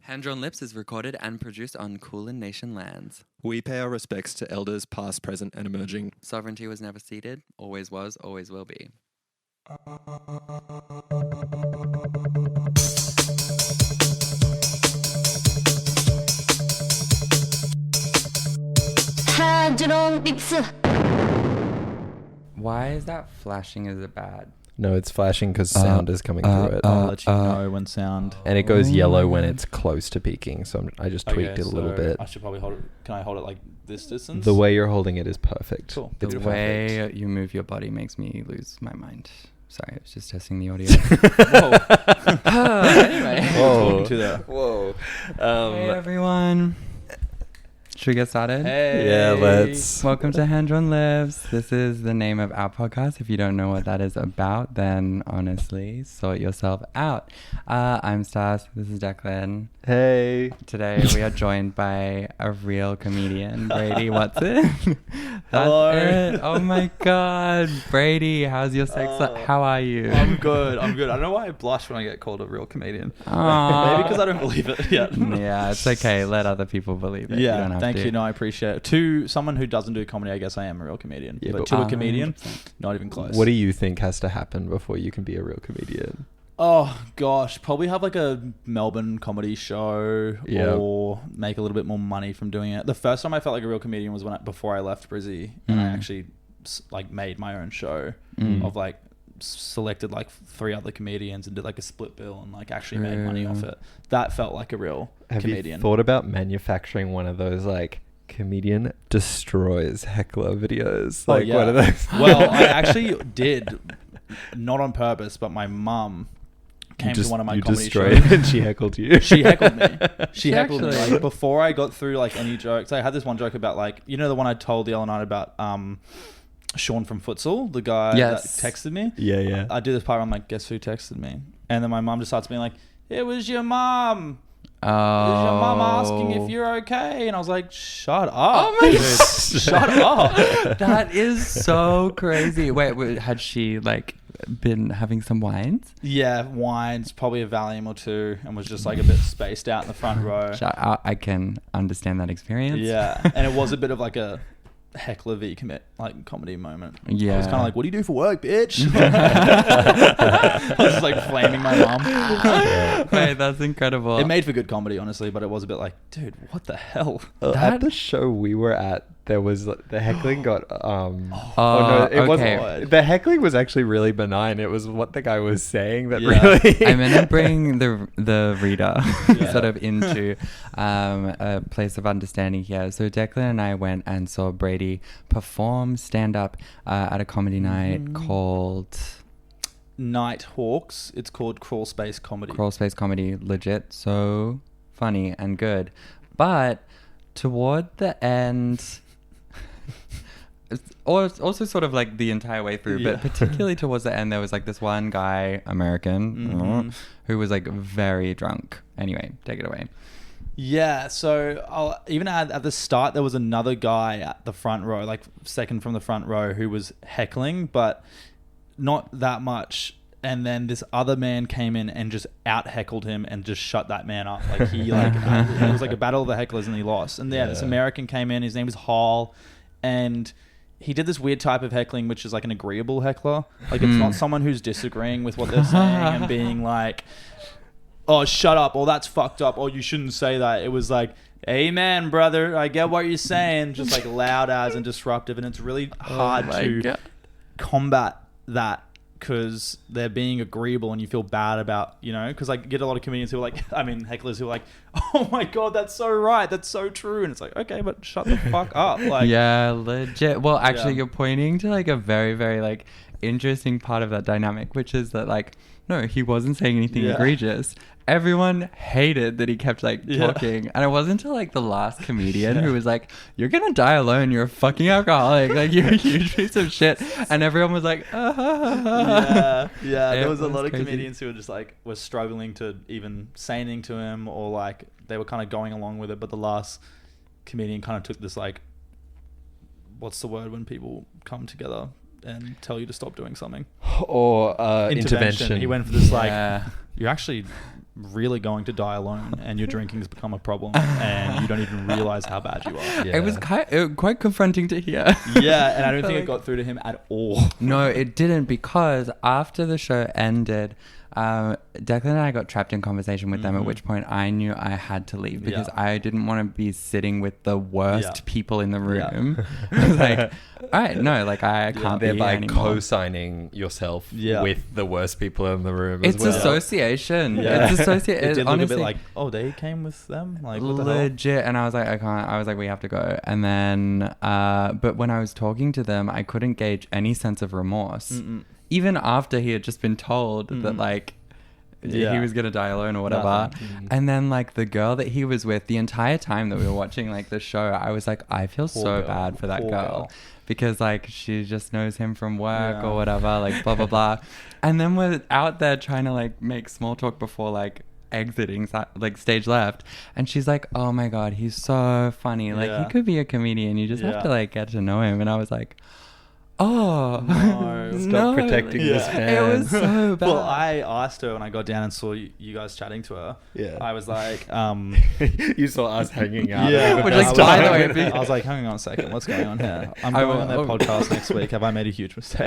Hand Drawn Lips is recorded and produced on Kulin Nation lands. We pay our respects to elders past, present, and emerging. Sovereignty was never ceded, always was, always will be. Hand Drawn Lips. Why is that flashing? Is it bad? No, it's flashing because sound is coming through it. I'll let you know when sound. And it goes yellow when it's close to peaking. So I just tweaked it a little bit. I should probably hold it. Can I hold it like this distance? The way you're holding it is perfect. Cool. It's The perfect. way you move your body makes me lose my mind. Sorry, I was just testing the audio. Whoa. Anyway. Whoa. Talking to that. Whoa. Hey everyone. Should we get started? Hey. Yeah, let's. Welcome to Hand Drawn Lips. This is the name of our podcast. If you don't know what that is about, then honestly, sort yourself out. I'm Stas. This is Declan. Hey. Today we are joined by a real comedian, Brady Watson. That's Hello. it. Oh my God, Brady, how's your sex life? How are you? I'm good. I don't know why I blush when I get called a real comedian. Aw. Maybe because I don't believe it yet. Yeah, it's okay. Let other people believe it. You don't have thank to. you. No, I appreciate it. To someone who doesn't do comedy, I guess I am a real comedian. Yeah, but but- to a comedian, 100%. not even close. What do you think has to happen before you can be a real comedian? Oh gosh, probably have like a Melbourne comedy show Yeah. or make a little bit more money from doing it. The first time I felt like a real comedian was before I left Brizzy and I actually like made my own show of like selected like 3 other comedians and did like a split bill and like actually made money off it. That felt like a real Have comedian. you thought about manufacturing one of those like comedian destroys heckler videos? Oh, Like yeah. one of those. Well, I actually did, not on purpose, but my mum came to one of my comedy destroyed shows. it and she heckled you. She heckled me. She heckled me. actually- Like, before I got through like any jokes. I had this one joke about like, you know, the one I told the other night about Sean from Futsal, the guy Yes. that texted me. Yeah, yeah. I do this part where I'm like, guess who texted me? And then my mum just starts being like, it was your mum. It was your mum asking if you're okay. And I was like, shut up. Oh my dude. God. Shut up. That is so crazy. Wait, had she like been having some wines? Yeah, wines, probably a Valium or 2, and was just like a bit spaced out in the front row. I can understand that experience. Yeah, and it was a bit of like a heckler v like comedy moment. Yeah. I was kind of like, what do you do for work, bitch? I was just like flaming my mom. Wait, that's incredible. It made for good comedy, honestly, but it was a bit like, dude, what the hell? At the show we were at, there was the heckling got it okay. wasn't. The heckling was actually really benign. It was what the guy was saying that Yeah. really. I'm gonna bring the reader Yeah. sort of into a place of understanding here. So Declan and I went and saw Brady perform stand up at a comedy night called Night Hawks. It's called Crawl Space Comedy. Crawl Space Comedy. Legit, so funny and good, but toward the end. Or also sort of like the entire way through, Yeah. but particularly towards the end, there was like this one guy, American, who was like very drunk. Anyway, take it away. Yeah, so even at the start, there was another guy at the front row, like second from the front row, who was heckling, but not that much. And then this other man came in and just out heckled him and just shut that man up. Like he like it was like a battle of the hecklers and he lost. And yeah, this American came in. His name was Hall, and he did this weird type of heckling, which is like an agreeable heckler. Like it's not someone who's disagreeing with what they're saying and being like, oh, shut up, or that's fucked up, or you shouldn't say that. It was like, amen, brother, I get what you're saying. Just like loud as and disruptive. And it's really hard to combat that because they're being agreeable and you feel bad about, you know, because I get a lot of comedians who are like, I mean, hecklers who are like, oh my God, that's so right. That's so true. And it's like, okay, but shut the fuck up. Like, Yeah, legit. Well, actually, Yeah. you're pointing to like a very, very like interesting part of that dynamic, which is that like, no, he wasn't saying anything Yeah. egregious. Everyone hated that he kept like Yeah. talking, and it wasn't until like the last comedian who was like, "You're gonna die alone. You're a fucking alcoholic. Like you're a huge piece of shit," and everyone was like, yeah. There It was a was lot of crazy. comedians who were just like, were struggling to even say anything to him, or like they were kind of going along with it. But the last comedian kind of took this like, what's the word when people come together and tell you to stop doing something? Or intervention. He went for this like, Yeah. you're actually really going to die alone, and your drinking has become a problem, and you don't even realize how bad you are. It was quite confronting to hear. Yeah, and I don't think it got through to him at all. No, it didn't, because after the show ended, Declan and I got trapped in conversation with them, at which point I knew I had to leave, because I didn't want to be sitting with the worst people in the room. I was like, all right, no, like I can't be here thereby anymore. co-signing yourself with the worst people in the room. It's as well. association. Yeah. It's association. It did honestly, look a bit like, oh, they came with them? Like, what the hell? legit. And I was like, I can't. I was like, we have to go. And then, but when I was talking to them, I couldn't gauge any sense of remorse. Even after he had just been told that, like, he was gonna die alone or whatever. And then, like, the girl that he was with the entire time that we were watching, like, the show, I was like, I feel so bad for that girl, because, like, she just knows him from work or whatever, like, blah blah blah. And then we're out there trying to, like, make small talk before, like, exiting, like, stage left, and she's like, oh my god, he's so funny, like, he could be a comedian, you just have to, like, get to know him. And I was like, oh No. Stop protecting this man. It was so bad. Well, I asked her when I got down and saw you guys chatting to her. Yeah. I was like, You saw us hanging out. yeah. Which, I like, was by the like- way, I was like, hang on a second, what's going on here? I'm going on their podcast next week. Have I made a huge mistake?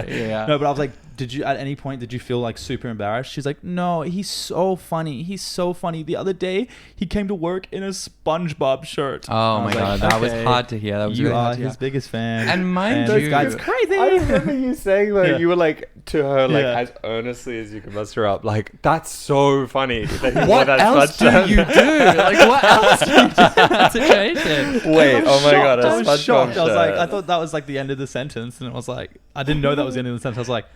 Yeah. No, but I was like, did you at any point did you feel like super embarrassed? She's like, no, he's so funny. He's so funny. The other day he came to work in a SpongeBob shirt. Oh my I was god, like, that was okay, hard to hear. That was you really are hard to hear. his biggest fan. And mind this you, guy's crazy. I remember you saying though, you were like to her, like Yeah. as earnestly as you could muster up, like, that's so funny. That he wore what that else do sweatshirt. you do? Like, what else do you do in that situation? Wait, oh my god, I a was SpongeBob shocked. I was like, shirt. I thought that was like the end of the sentence, and it was like, I didn't know that was the end of the sentence. I was like,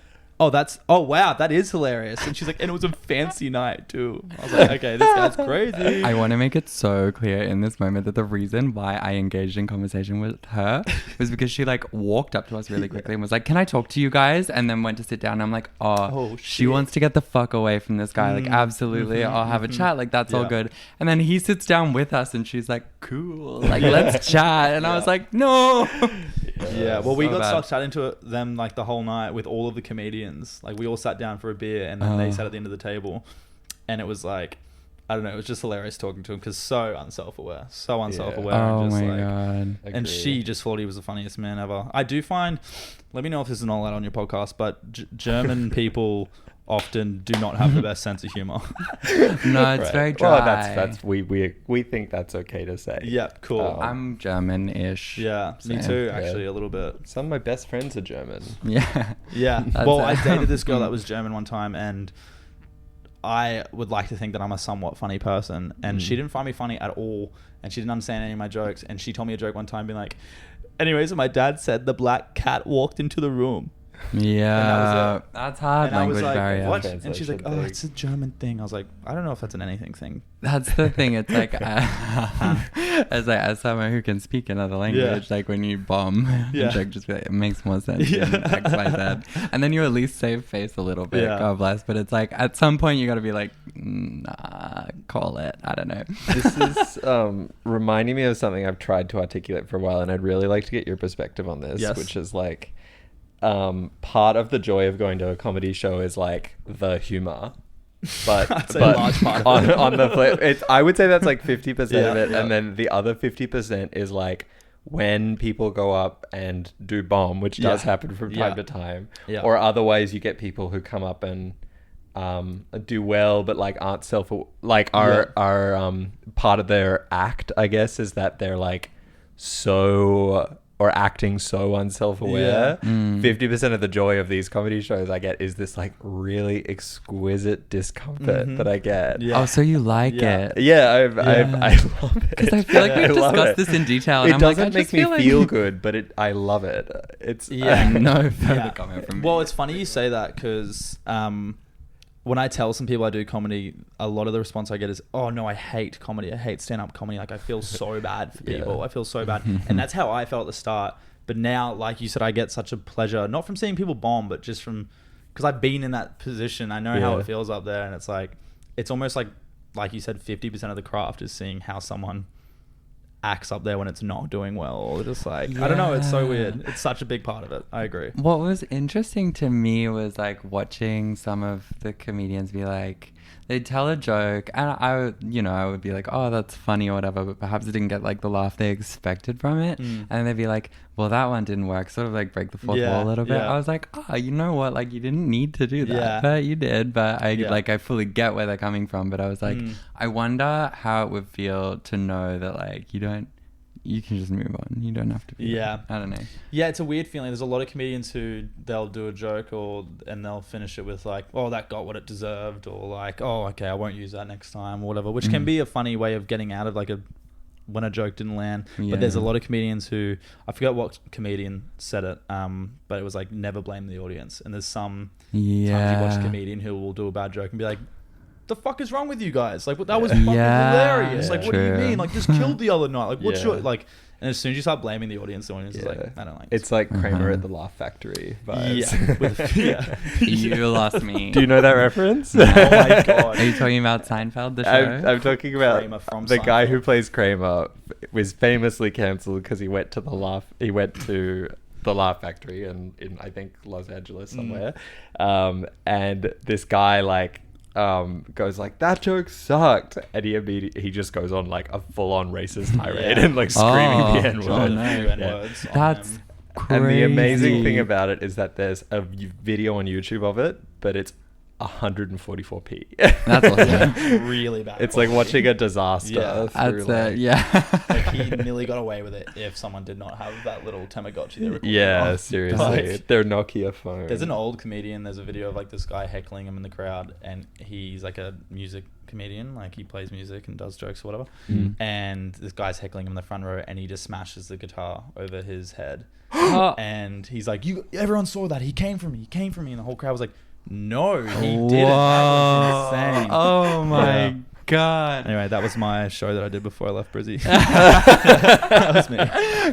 oh wow, that is hilarious. And she's like, and it was a fancy night too. I was like, okay, this guy's crazy. I want to make it so clear in this moment that the reason why I engaged in conversation with her was because she, like, walked up to us really quickly and was like, can I talk to you guys? And then went to sit down, and I'm like, oh she shit. wants to get the fuck away from this guy. Like, absolutely. I'll have a chat. Like, that's all good. And then he sits down with us, and she's like, cool. Like, let's chat. And I was like, no. Yeah, well, we So got bad. stuck chatting to them like the whole night with all of the comedians. Like, we all sat down for a beer, and then they sat at the end of the table, and it was like, I don't know, it was just hilarious talking to him because so unself-aware, Oh and just my like, god. and she just thought he was the funniest man ever. I do find, let me know if this is not allowed on your podcast, but German people often do not have the best sense of humor. No, it's very dry. Well, that's we think that's okay to say. Yeah, cool. I'm German-ish. Yeah, me Same. too, actually, a little bit. Some of my best friends are German. Yeah. Yeah. That's Well, it. I dated this girl that was German one time, and I would like to think that I'm a somewhat funny person, and she didn't find me funny at all, and she didn't understand any of my jokes, and she told me a joke one time being like, anyways, my dad said the black cat walked into the room. Yeah. That's hard And I was language like, barrier. what? And she's like, Translation oh, thing. it's a German thing. I was like, I don't know if that's an anything thing. That's the thing. It's like, as someone who can speak another language, like when you bomb, Yeah. joke just be like, it makes more sense in X, Y, Z. And then you at least save face a little bit. Yeah. God bless. But it's like at some point you got to be like, nah, call it. I don't know. This is reminding me of something I've tried to articulate for a while, and I'd really like to get your perspective on this, Yes. which is like, part of the joy of going to a comedy show is like the humor. But, I'd say but a large part of it. on the flip, I would say that's like 50% of Yeah, it, yeah. and then the other 50% is like when people go up and do bomb, which does Yeah. happen from time Yeah. to time, Yeah. or otherwise you get people who come up and do well, but like aren't are part of their act, I guess, is that they're like so or acting so unself-aware. Yeah. 50% of the joy of these comedy shows I get is this like really exquisite discomfort that I get. Yeah. Oh, so you like Yeah. it? Yeah, I love it. Because I feel like I we've love discussed it. this in detail. And It I'm like, doesn't I make just me feel like- feel good, but I love it. It's Yeah. No further Yeah. comment from me. Well, it's funny you say that because when I tell some people I do comedy, a lot of the response I get is, oh no, I hate comedy. I hate stand-up comedy. Like, I feel so bad for people. Yeah. I feel so bad. And that's how I felt at the start. But now, like you said, I get such a pleasure, not from seeing people bomb, but just from, because I've been in that position. I know how Yeah. it feels up there. And it's like, it's almost like you said, 50% of the craft is seeing how someone acts up there when it's not doing well, or just like, I don't know, it's so Yeah. weird. It's such a big part of it. I agree. What was interesting to me was like watching some of the comedians be like, they'd tell a joke, and I would be like, oh, that's funny or whatever, but perhaps it didn't get like the laugh they expected from it. And they'd be like, well, that one didn't work, sort of like break the fourth wall a little bit. I was like, oh, you know what, like you didn't need to do that, but you did. But I fully get where they're coming from, but I was like, I wonder how it would feel to know that like you can just move on. You don't have to be. I don't know. Yeah, it's a weird feeling. There's a lot of comedians who they'll do a joke and they'll finish it with like, oh, that got what it deserved, or like, oh, okay, I won't use that next time, or whatever, which can be a funny way of getting out of like when a joke didn't land. But there's a lot of comedians who, I forget what comedian said it, but it was like, never blame the audience. And there's some times you watch a comedian who will do a bad joke and be like, the fuck is wrong with you guys? Like, that was fucking hilarious. Like, what do you mean? Like, just killed the other night. Like, what's your like? And as soon as you start blaming the audience is like, I don't like. It's like Kramer at the Laugh Factory vibes. You lost me. Do you know that reference? Oh my god! Are you talking about Seinfeld, the show? I'm talking about the Seinfeld. Guy who plays Kramer was famously cancelled because he went to the Laugh Factory in I think Los Angeles somewhere, and this guy like. Goes like, that joke sucked, and he just goes on like a full-on racist tirade and like screaming the N-word. That's crazy. And the amazing thing about it is that there's a video on YouTube of it, but it's 144p. That's awesome. Really bad. It's like watching a disaster. Like he nearly got away with it if someone did not have that little Tamagotchi they recorded. Seriously. Their Nokia phone. There's an old comedian, there's a video of like this guy heckling him in the crowd, and he's like a music comedian, like he plays music and does jokes or whatever, and this guy's heckling him in the front row, and he just smashes the guitar over his head. And he's like, everyone saw that, he came for me, and the whole crowd was like, no, he didn't. That was insane. Oh my god. Anyway, that was my show that I did before I left Brizzy. That was me.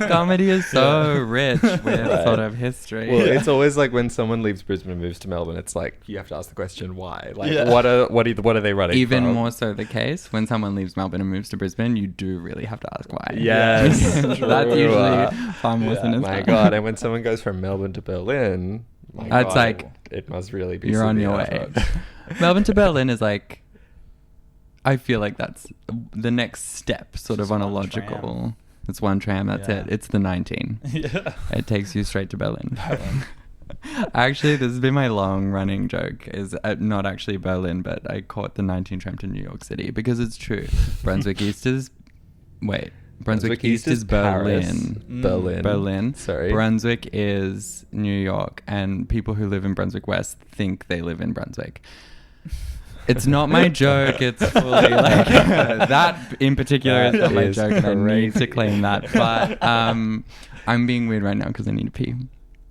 Comedy is so rich with sort of history. Well, it's always like when someone leaves Brisbane and moves to Melbourne, it's like you have to ask the question why. Like what are they running Even from? more so the case when someone leaves Melbourne and moves to Brisbane, you do really have to ask why. Yes. That's usually far more sinister. My god. And when someone goes from Melbourne to Berlin, it's like it must really be you're on your way. Melbourne to Berlin is like, I feel like that's the next step, sort of on a logical. Tram. It's one tram. That's it. It's the 19. It takes you straight to Berlin. Actually, this has been my long running joke. Is not actually Berlin, but I caught the 19 tram to New York City because it's true. Brunswick East is Berlin. Berlin. Sorry. Brunswick is New York, and people who live in Brunswick West think they live in Brunswick. It's not my joke. It's fully like that in particular is not my joke. And I need to claim that. But I'm being weird right now because I need to pee.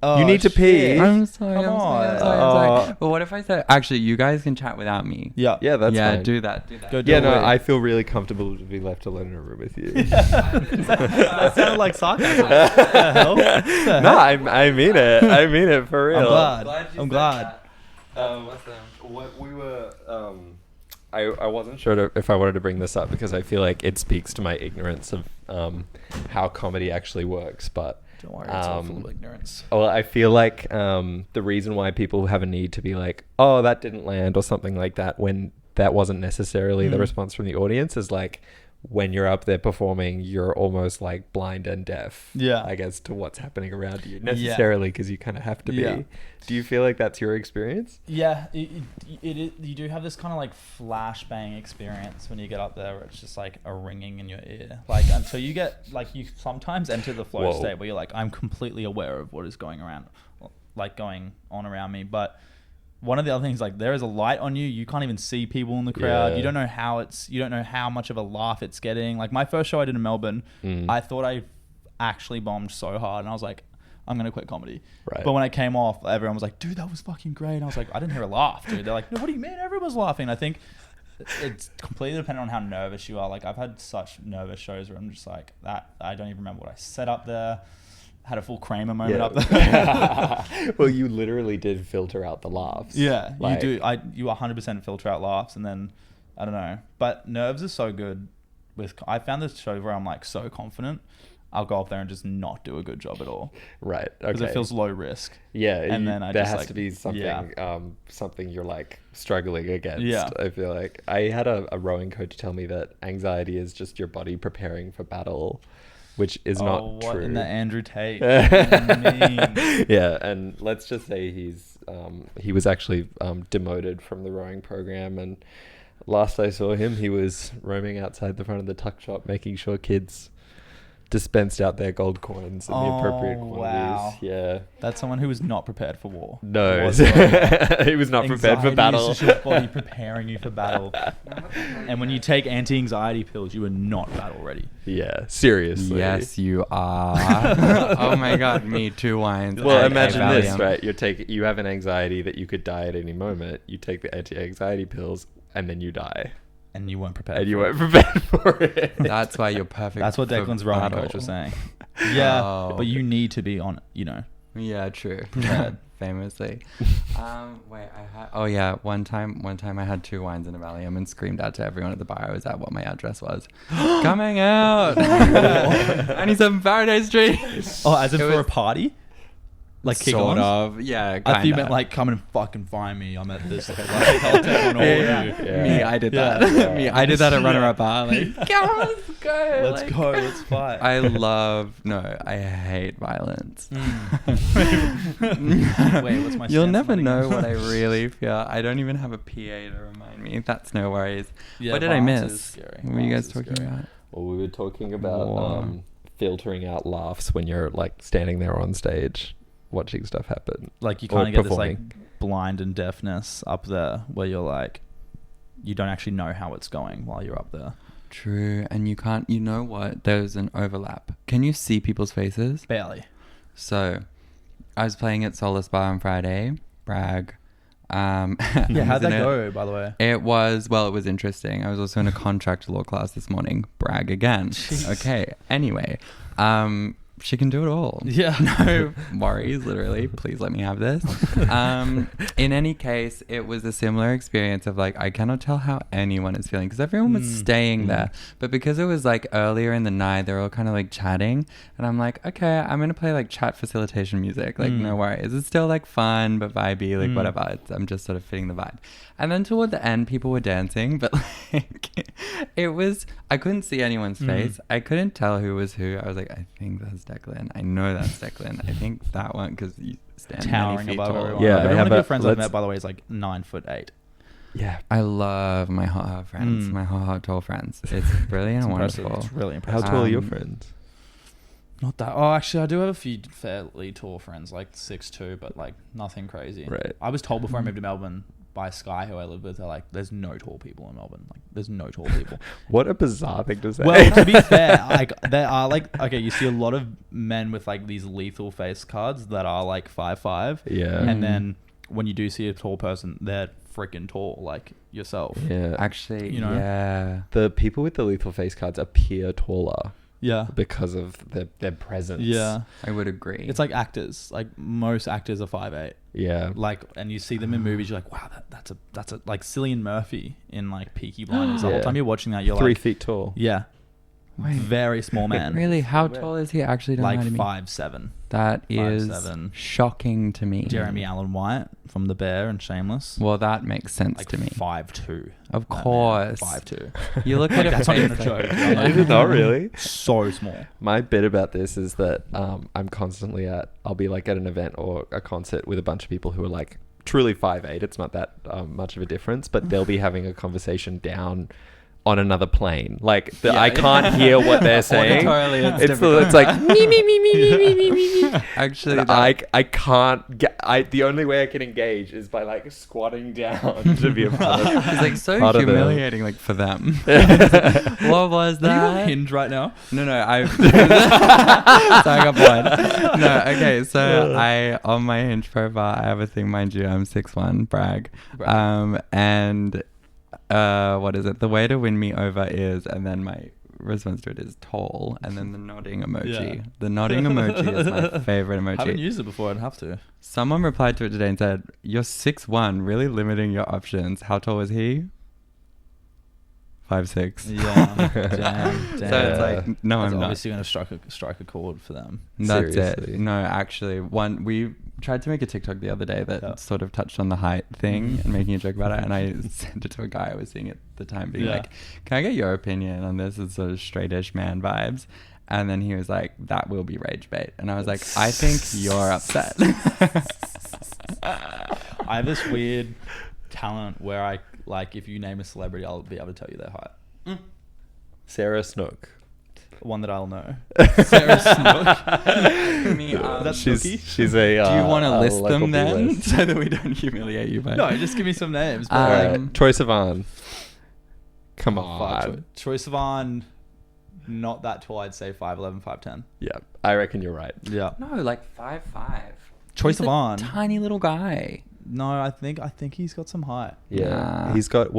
Oh, you need to pee. I'm sorry. I'm sorry. But what if I said, actually, you guys can chat without me? Yeah, that's fine. Do that. Go do it. I feel really comfortable to be left alone in a room with you. That sounded like sarcasm. No, I mean it. I mean it for real. I'm glad. What we were. I wasn't sure if I wanted to bring this up because I feel like it speaks to my ignorance of how comedy actually works, but. Don't worry, it's all full of ignorance. Well, I feel like the reason why people have a need to be like, oh, that didn't land or something like that when that wasn't necessarily the response from the audience is like when you're up there performing, you're almost like blind and deaf, I guess, to what's happening around you necessarily because you kind of have to be. Do you feel like that's your experience? Yeah, you do have this kind of like flashbang experience when you get up there where it's just like a ringing in your ear. Like until you get, like you sometimes enter the flow state where you're like, I'm completely aware of what is going on around me. But one of the other things, like there is a light on you. You can't even see people in the crowd. You don't know how much of a laugh it's getting. Like my first show I did in Melbourne, I thought I actually bombed so hard and I was like, I'm going to quit comedy. Right. But when I came off, everyone was like, dude, that was fucking great. And I was like, I didn't hear a laugh, dude. They're like, no, what do you mean? Everyone's laughing. I think it's completely dependent on how nervous you are. Like I've had such nervous shows where I'm just like, that I don't even remember what I said up there. Had a full Kramer moment up there. Well, you literally did filter out the laughs. Yeah, like, you do. You 100% filter out laughs, and then I don't know. But nerves are so good. I found this show where I'm like so confident. I'll go up there and just not do a good job at all. Right. Because Okay. it feels low risk. Yeah. And then I there just, has like, to be something, yeah. something you're like struggling against. Yeah. I feel like I had a rowing coach tell me that anxiety is just your body preparing for battle, which is not what true. in the Andrew Tate? Mean. Yeah, and let's just say he was actually demoted from the rowing program, and last I saw him, he was roaming outside the front of the tuck shop, making sure kids dispensed out their gold coins in the appropriate quantities. Wow. Yeah. That's someone who was not prepared for war. No, Whatsoever. he was not prepared for Anxiety battle. is just your body preparing you for battle. And when you take anti-anxiety pills, you are not battle ready. Yeah, seriously. Yes, you are. Oh my god, me 2 wines. Well, and imagine a this, Valium. right? You have an anxiety that you could die at any moment. You take the anti-anxiety pills, and then you die. And you weren't prepared. And you for weren't it. prepared for it. That's why you're perfect. That's what for Declan's rowing battle. coach was saying. Yeah, Oh. but you need to be on. Yeah, true. Prepared. Famously. One time I had 2 wines and a Valium and screamed out to everyone at the bar I was at what my address was. Coming out. 97 Faraday Street. Oh, as in It for a was party? Like sort kick-ons? of. Yeah, I thought you kinda. meant like come and fucking find me. I'm at this. Like, I'll take on all of you. Yeah. Me, I did Yeah. that. Yeah. Me, I did that at Runner Up Bar. Like, come on, let's go. Let's like- go. Let's fight. I hate violence. Wait, what's my You'll stance never on that know again? what I really feel. I don't even have a PA to remind me. That's no worries. Yeah, What did I violence miss? is scary. What were you guys Violence is talking scary. about? Well, we were talking about War. filtering out laughs when you're like standing there on stage watching stuff happen. Like you Or kind of get this performing. like blind and deafness up there where you're like, you don't actually know how it's going while you're up there. True, and you can't. You know what? There's an overlap. Can you see people's faces? Barely. So, I was playing at Solace Bar on Friday. Brag. Yeah, how'd that go, by the way? It was interesting. I was also in a contract law class this morning. Brag again. Okay. Anyway, she can do it all. Yeah. No worries, literally. Please let me have this. In any case, it was a similar experience of like, I cannot tell how anyone is feeling because everyone was staying there. But because it was like earlier in the night, they're all kind of like chatting. And I'm like, okay, I'm going to play like chat facilitation music. Like, no worries. It's still like fun, but vibey, like whatever. I'm just sort of fitting the vibe. And then toward the end, people were dancing, but like it was, I couldn't see anyone's face. I couldn't tell who was who. I was like, I think that's Declan. I know that's Declan. I think that one because you stand Towering many feet above tall. everyone. Yeah, Every they one have of your a- friends I've let's- met, by the way, is like 9'8". Yeah. I love my hot friends, my hot tall friends. It's brilliant and Impressive. wonderful. It's really How impressive. tall are your Um, friends? Not that. Oh, actually, I do have a few fairly tall friends, like 6'2", but like nothing crazy. Right. I was told before I moved to Melbourne by Sky, who I live with, they're like, "There's no tall people in Melbourne. Like, there's no tall people." What a bizarre thing to say. Well, to be fair, like there are like you see a lot of men with like these lethal face cards that are like 5'5". Yeah. And then when you do see a tall person, they're freaking tall, like yourself. Yeah. Actually, You know? yeah. The people with the lethal face cards appear taller Yeah. because of their presence. Yeah. I would agree. It's like actors. Like most actors are 5'8". Yeah. Like, and you see them in movies, you're like, wow, that's a like Cillian Murphy in like Peaky Blinders. The whole Yeah. time you're watching that, you're 3 like, feet tall. yeah, Wait. very small man, Really? How tall is he? Actually, don't like lie to me. 5'7". That is 5'7". shocking to me. Jeremy Allen White from The Bear and Shameless, Well, that makes sense like to me. 5'2". Of That man, course. 5'2". You look at a That's not face even a joke. Is it not really? So small. My bit about this is that I'm constantly I'll be like at an event or a concert with a bunch of people who are like truly 5'8". It's not that much of a difference, but they'll be having a conversation down on another plane. Like I can't hear what they're saying. Auditorily, it's It's difficult. like me me me me me me me me me. Actually, And I can't get. The only way I can engage is by like squatting down to be a part of. it's like so part of the- humiliating, like for them. What was Are you on that? Hinge right now? No, I. Sorry, I got bored. No, okay. So on my Hinge profile, I have a thing, mind you. I'm 6'1", brag. And what is it? The way to win me over is, and then my response to it is tall, and then the nodding emoji. Yeah. The nodding emoji is my favorite I haven't emoji. used it before. I'd have to. Someone replied to it today and said, "You're 6'1", really limiting your options. How tall is he? 5'6". Yeah. Damn. So it's like, no, That's I'm not. obviously going to strike a chord for them. That's Seriously. it. No, actually, we tried to make a TikTok the other day that sort of touched on the height thing and making a joke about it, and I sent it to a guy I was seeing at the time, being like, "Can I get your opinion on this?" It's sort of straightish man vibes. And then he was like, "That will be rage bait," and I was like, "I think you're upset." I have this weird talent where I like, if you name a celebrity, I'll be able to tell you their height. Sarah Snook. One that I'll know. Sarah Snook. That's She's a. Do you want to list local them then, B-list. so that we don't humiliate you? By No, just give me some names. All right. Troye Sivan. Come Fuck, on. Troye Sivan, not that tall. I'd say 5'11", 5'10". Yeah, I reckon you're right. Yeah. No, like 5'5". Troye He's a Sivan. tiny little guy. No, I think he's got some height. Yeah, Nah. he's got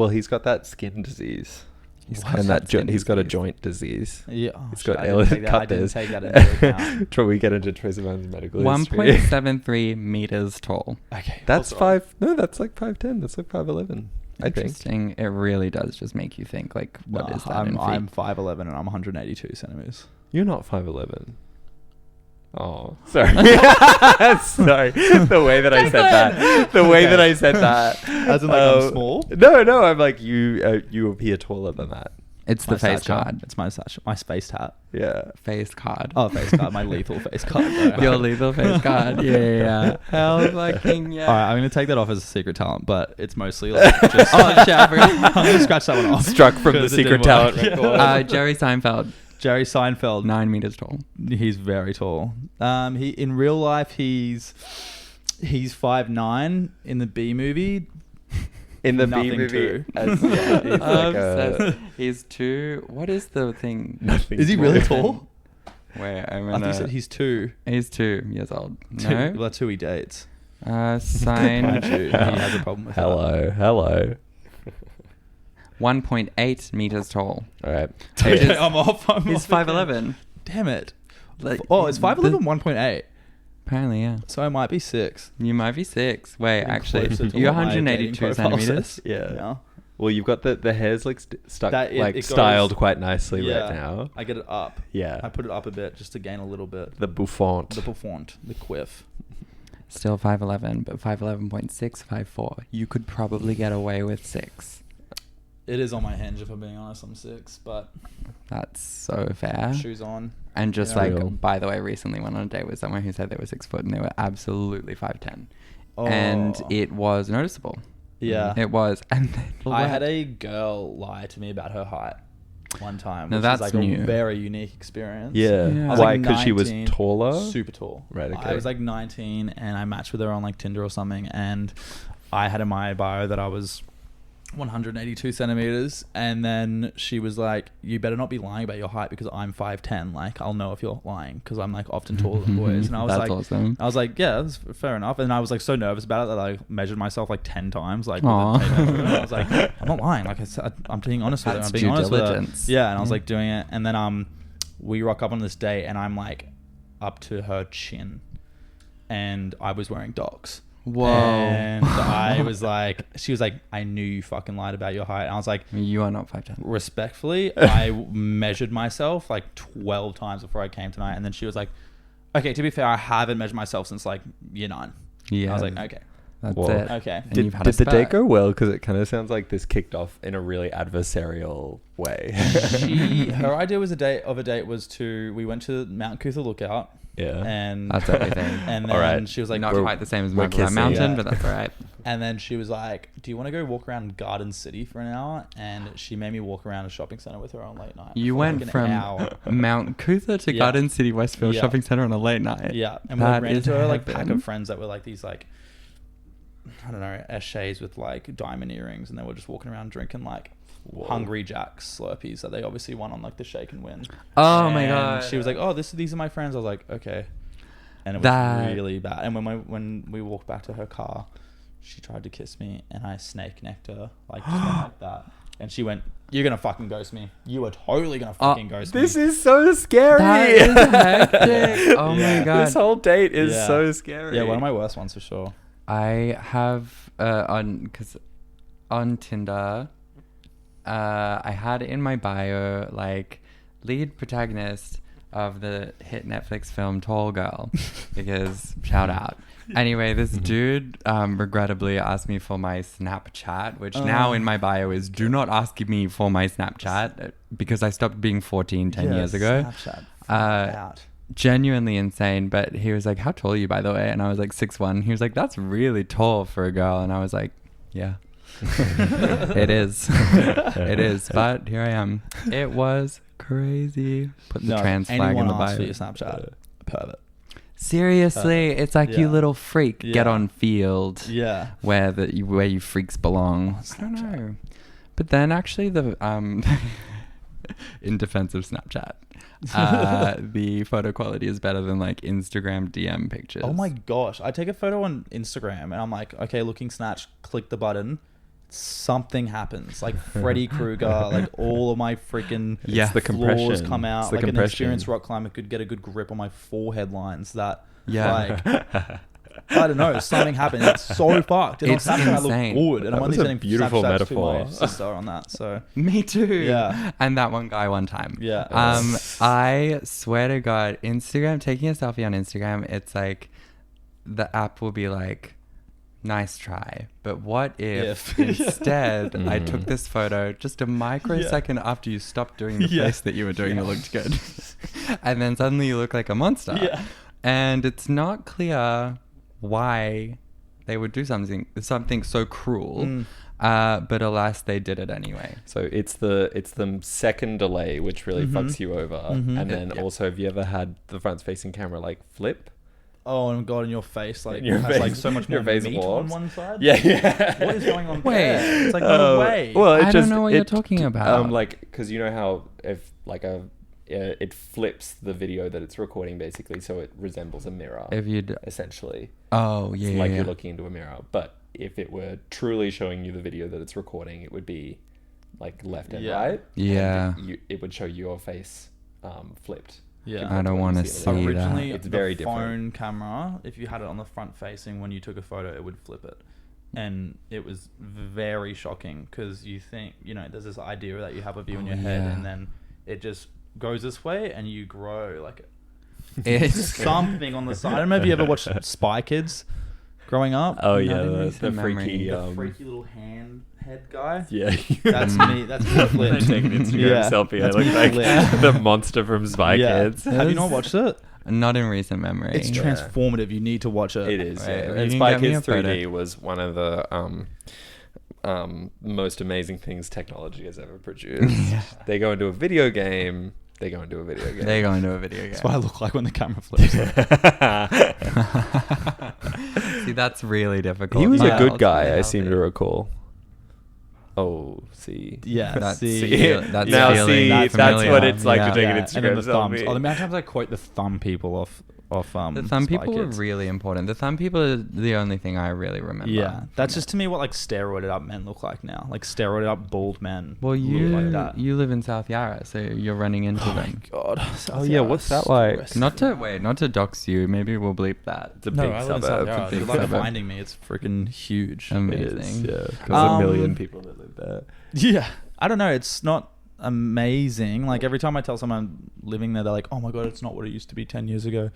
that skin disease. He's And he's got a joint disease. Yeah. He's shit, got I didn't cut take this. that into account. Troy, we get into Troye Sivan's medical history. 1.73 meters tall. Okay. That's hold on. 5. No, that's like 5'10". That's like 5'11". I think. Interesting. It really does just make you think, like, what is that in feet? I'm 5'11" and I'm 182 centimeters. You're not 5'11". Oh, sorry. Sorry. The way that I said that. The way that I said that. As in, like, I'm small? No. I'm like, you appear taller than that. It's My the face stature. card. It's my stature. My face hat. Yeah. Face card. Oh, face card. My lethal face card. Bro. Your lethal face card. Yeah. Hell fucking yeah. All right, I'm going to take that off as a secret talent, but it's mostly like just... Oh, shit, I forgot. I'm going to scratch that one off. Struck from the 'Cause it secret didn't talent work. record. Jerry Seinfeld, Jerry Seinfeld. 9 meters tall. He's very tall. He in real life he's 5'9". In the B movie. In the B Nothing movie. too. He's like Obsessed. He's 2. What is the thing? nothing. Is he really tall? Wait, I'm I think gonna. you said he's 2. He's 2 years old. Two. No. Well, that's who he dates. Sign. Mind you, he has a problem with that. Hello. 1.8 meters tall. All right. Okay, He's- I'm off. He's off again. 5'11". Damn it. Like, Oh, it's 5'11", 1.8. Apparently, yeah. So I might be 6. You might be 6. Wait, Getting actually, closer to you're what my dating 182 profile centimeters. says. Yeah. Well, you've got the hair's like stuck, That- it like goes- styled quite nicely Yeah. right now. I get it up. Yeah. I put it up a bit just to gain a little bit. The bouffant. The bouffant, the quiff. Still 5'11", but 5'11.6, 5'4". You could probably get away with 6. It is on my hinge, if I'm being honest. I'm 6, but That's so fair. shoes on. And just Yeah. like, Real. by the way, recently went on a date with someone who said they were 6 foot and they were absolutely 5'10". Oh. And it was noticeable. Yeah. It was. And then I had a girl lie to me about her height one time. Now which that's is like new. a very unique experience. Yeah. Yeah. I was Why? like Because she was 19, taller. Super tall. Right, I okay. was like 19 and I matched with her on like Tinder or something, and I had in my bio that I was 182 centimeters, and then she was like, "You better not be lying about your height because I'm 5'10". Like, I'll know if you're lying because I'm like often taller than boys." And I was That's like, awesome. "Yeah, that's fair enough." And I was like so nervous about it that I measured myself like 10 times. Like, with Aw. a tape measure. And I was like, "I'm not lying. Like I said, I'm being honest with her. That's I'm being due honest with her." diligence. Yeah, and I was Yeah. like doing it, and then we rock up on this date, and I'm like up to her chin, and I was wearing Docs. Whoa. And I was like, she was like, "I knew you fucking lied about your height." And I was like, You are not 5'10". respectfully, I measured myself like 12 times before I came tonight. And then she was like, "Okay, to be fair, I haven't measured myself since like year 9. Yeah. I was like, "Okay, That's Whoa. it. okay." And Did you've had a the date spat. go well? Because it kind of sounds like this kicked off in a really adversarial way. Her idea was a date was we went to Mount Cootha Lookout. Yeah. And That's everything. and then All right. she was like, Not we're- quite the same as we're Mount Climb kissing. Mountain, Yeah. but that's all right. and then she was like, "Do you want to go walk around Garden City for an hour?" And she made me walk around a shopping center with her on late night. You for, went like, an from hour. Mount Cootha to Yeah. Garden City Westfield Yeah. Shopping Center on a late night. Yeah, and we That ran is into her like pack heaven. of friends that were like these like, I don't know, eshés with like diamond earrings, and they were just walking around drinking like Hungry Jack's Slurpees that they obviously won on like the Shake and Win. Oh my And god. she was like, "Oh, these are my friends." I was like, "Okay," and it was That- really bad. And when we walked back to her car, she tried to kiss me, and I snake necked her like just went like that, and she went, "You're gonna fucking ghost me. You are totally gonna fucking ghost me." This is so scary. That is hectic. Oh Yeah. my god. This whole date is Yeah. so scary. Yeah, one of my worst ones for sure. I have on Tinder, I had in my bio like lead protagonist of the hit Netflix film Tall Girl, because shout out. Anyway, this dude regrettably asked me for my Snapchat, which now in my bio is do not ask me for my Snapchat, because I stopped being 14 10 years ago. Snapchat. Out. Genuinely insane. But he was like, how tall are you, by the way? And I was like 6'1". He was like, that's really tall for a girl. And I was like, yeah. It is. It is. But here I am. It was crazy. Put the trans flag in the bio. For your Snapchat, pervert. Seriously, it's like you little freak. Yeah. Get on field. Yeah. Where you freaks belong. I don't know. But then actually the in defense of Snapchat, the photo quality is better than like Instagram DM pictures. Oh my gosh. I take a photo on Instagram and I'm like, okay, looking snatched, click the button. Something happens. Like Freddy Krueger, like all of my freaking It's the flaws compression. come out. It's the Like an compression. experienced rock climber could get a good grip on my forehead lines that Yeah. like I don't know, something happened. It's so fucked. And It's on Snapchat I look insane. good. And That I'm only was a sending beautiful Snapchats metaphor. to my sister on that. So Me too. Yeah. And that one guy one time. Yeah. I swear to God, Instagram, taking a selfie on Instagram, it's like the app will be like, nice try. But what if instead I took this photo just a microsecond after you stopped doing the face that you were doing that looked good. And then suddenly you look like a monster. Yeah. And it's not clear why they would do something so cruel. But alas, they did it anyway. So it's the second delay which really fucks you over, and then also, have you ever had the front facing camera like flip? Oh, and God, in your face, like Your has face- like so much more your face meat on warps. one side. Yeah. What is going on Wait. there? It's like no way. Well, I don't know what you're talking about. Like, because you know how if like it flips the video that it's recording basically, so it resembles a mirror. If you'd essentially, oh yeah, it's like yeah. you're looking into a mirror. But if it were truly showing you the video that it's recording, it would be like left and right. Yeah. And it would show your face flipped. Yeah. I don't want to see it. see Originally, that. It's the very phone different. camera, if you had it on the front facing, when you took a photo, it would flip it. And it was very shocking because you think, there's this idea that you have a view in your head yeah. and then it just goes this way and you grow like It's something on the side. I don't know if you ever watched Spy Kids growing up. Oh Not yeah, in the recent memory. freaky, The freaky little head guy. yeah. That's me. That's me flipped. Take an Instagram selfie. I that's look me like flipped. the monster from Spy Kids. Have you not watched it? not in recent memory. It's transformative. You need to watch it. It is. Right. Yeah. You And can Spy get me Kids a photo. 3D was one of the most amazing things technology has ever produced. They go into a video game. They go into a video game. That's what I look like when the camera flips. See, that's really difficult. He was Yeah. a good guy, Ultimately I seem to healthy. recall. Oh, see. Yeah, That's see. that's Now feeling see, that's familiar. what it's like to take an And then the Instagram thumbs. selfie. Oh, the amount of times I quote the thumb people off The thumb Spy people were Kids. really important. The thumb people are the only thing I really remember. Yeah, that's just to me what like steroided up men look like now. Like steroided up bald men. Well, look like that. you live in South Yarra, so you're running into them. God. Oh, yeah, what's that like? Not to dox you. Maybe we'll bleep that. It's a No, big I live in South suburb. Yarra. It's a big Good luck suburb. finding me. It's freaking huge. It Amazing. is, yeah. There's a Um, million people that live there. Yeah, I don't know. It's not amazing. Like every time I tell someone I'm living there, they're like, "Oh my God, it's not what it used to be 10 years ago,"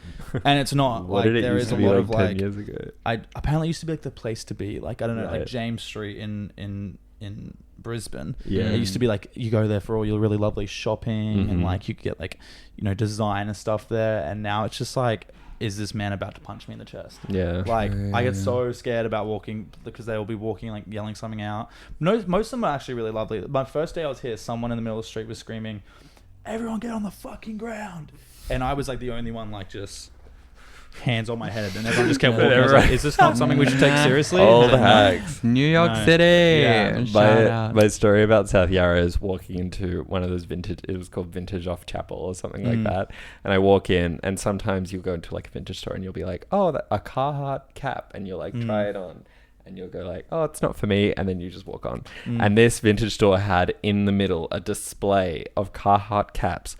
and it's not. What like did it there used is to a be lot like of 10 like. years ago? Apparently it used to be like the place to be. Like I don't know, like Right. James Street in Brisbane. Yeah. It used to be like you go there for all your really lovely shopping and Mhm. like you could get like design and stuff there. And now it's just like, is this man about to punch me in the chest? Yeah. Like I get Yeah. so scared about walking because they will be walking like yelling something out. No, most of them are actually really lovely. My first day I was here, someone in the middle of the street was screaming, "Everyone get on the fucking ground!" And I was like the only one like just hands on my head, and everyone just kept walking. I was like, is this not something we should take seriously? All the And, hacks. New York No. City. Yeah. Shout out. My story about South Yarra is walking into one of those vintage, it was called Vintage Off Chapel or something like that. And I walk in, and sometimes you'll go into like a vintage store and you'll be like, oh, a Carhartt cap. And you'll like try it on. And you'll go like, oh, it's not for me. And then you just walk on. And this vintage store had in the middle a display of Carhartt caps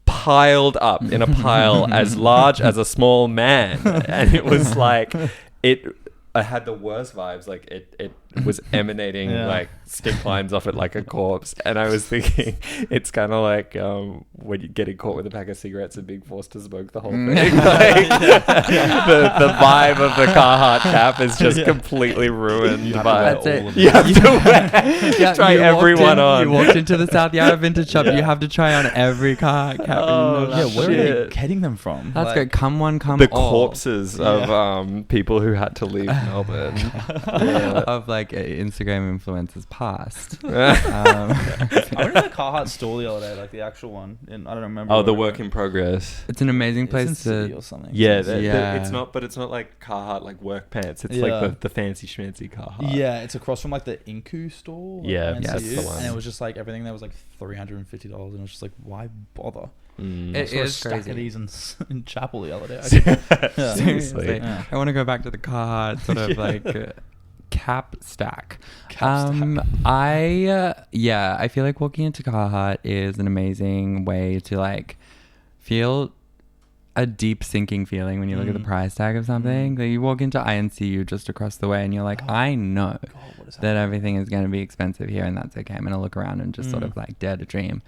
piled up in a pile as large as a small man. And it was like, I had the worst vibes. Like it was emanating Yeah. like stink lines off it like a corpse. And I was thinking, it's kind of like when you're getting caught with a pack of cigarettes and being forced to smoke the whole thing. Like, the vibe of the Carhartt cap is just completely ruined by That's it. You have to wear, try you every walked one in- on. You walked into the South Yarra Vintage Shop. You have to try on every Carhartt cap. Oh, Yeah, where are they shit. getting them from? That's Like, good. Come one, come The all. corpses of people who had to leave Melbourne. Yeah. Of like Instagram influencers past. I went to the Carhartt store the other day, like the actual one. And I don't remember. Oh, the where- work in progress. It's an amazing It's in place City to. or something. Yeah, Yeah. it's not like Carhartt like work pants. It's Yeah. like the fancy schmancy Carhartt. Yeah, it's across from like the Inku store. like, Yeah, NCU, that's the one. And it was just like everything there was like $350, and it was just like, why bother? Mm. It I saw a is stack crazy. of these in Chapel the other day. Yeah. Seriously. Yeah. I want to go back to the Carhartt sort of like cap stack. Cap stack. I feel like walking into Carhartt is an amazing way to like feel a deep sinking feeling when you look at the price tag of something. Like you walk into INCU just across the way and you're like, I know God, what is that everything is going to be expensive here and that's okay. I'm going to look around and just sort of like dare to dream.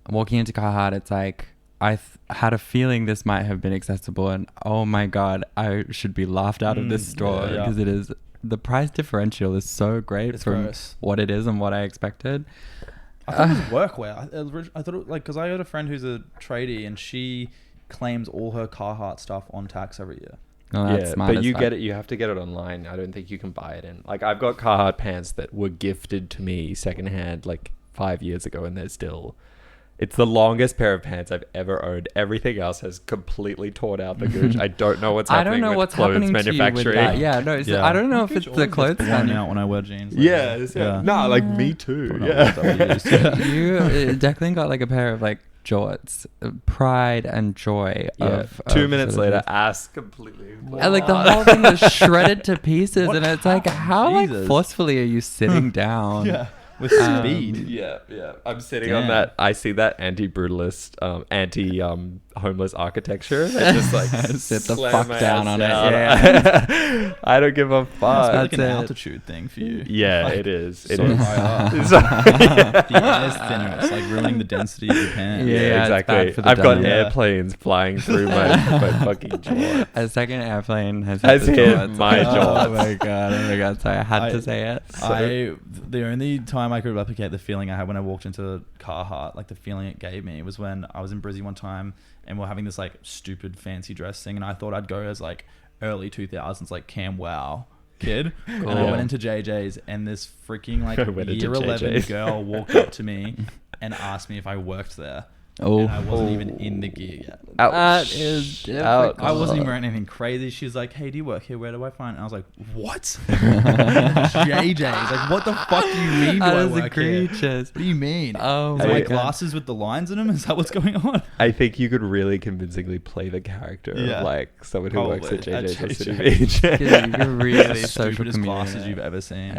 Walking into Carhartt, it's like I had a feeling this might have been accessible and oh my God, I should be laughed out of this store yeah. because it is, the price differential is so great It's from gross. what it is and what I expected. I thought it was workwear. I thought it, like, because I had a friend who's a tradie and she claims all her Carhartt stuff on tax every year. Oh, that's Yeah, smart but as you fuck. get it. You have to get it online. I don't think you can buy it in. Like I've got Carhartt pants that were gifted to me secondhand like 5 years ago, and they're still. It's the longest pair of pants I've ever owned. Everything else has completely torn out the gooch. I don't know what's I happening. don't know with what's clothes happening to you with manufacturing. that. Yeah, no, Yeah. I don't know My if gooch it's the always gets clothes blown manu- out when I wear jeans. Like Yeah, that. yeah. No, like me too. Don't know Yeah. what that was used. You Declan got like a pair of like jorts, pride and joy Yeah. of 2 minutes sort of later, ass completely. and like the whole thing was shredded to pieces, What and it's like, happened? how like Jesus. forcefully are you sitting down? Yeah, with speed. Yeah, yeah. I'm sitting Damn. on that. I see that anti-brutalist, anti-homeless architecture. I just like Sit the slam fuck my down ass on it. down. Yeah. I don't give a Must be fuck. like an That's it. altitude thing for you. Yeah, Like, it is. It so is. high up. So- yeah. The air's thinner. It's like ruining the density of your pants. Yeah, Yeah, it's bad exactly. for the I've got dummy. airplanes flying through my fucking jaw. A second airplane has Has the hit jorts. my jaw. Oh my god! Oh my god! Sorry, I had to say it. The only time I could replicate the feeling I had when I walked into Carhartt, like the feeling it gave me, was when I was in Brizzy one time and we're having this like stupid fancy dress thing, and I thought I'd go as like early 2000s like Cam Wow kid, and I went into JJ's and this freaking like I went into year 11 JJ's. girl walked up to me and asked me if I worked there. Oh. And I wasn't even in the gear yet. That is Ouch. I wasn't even wearing anything crazy. She was like, "Hey, do you work here? Where do I find?" And I was like, "What?" JJ's like, "What the fuck do you mean? Do I That is work here? egregious. What do you mean? Oh Is my it my god! glasses with the lines in them? Is that what's going on?" I think you could really convincingly play the character Yeah. of like someone who works at Probably, at JJ's or City JJ's. Beach. You're really The social stupidest comedian. glasses you've ever seen.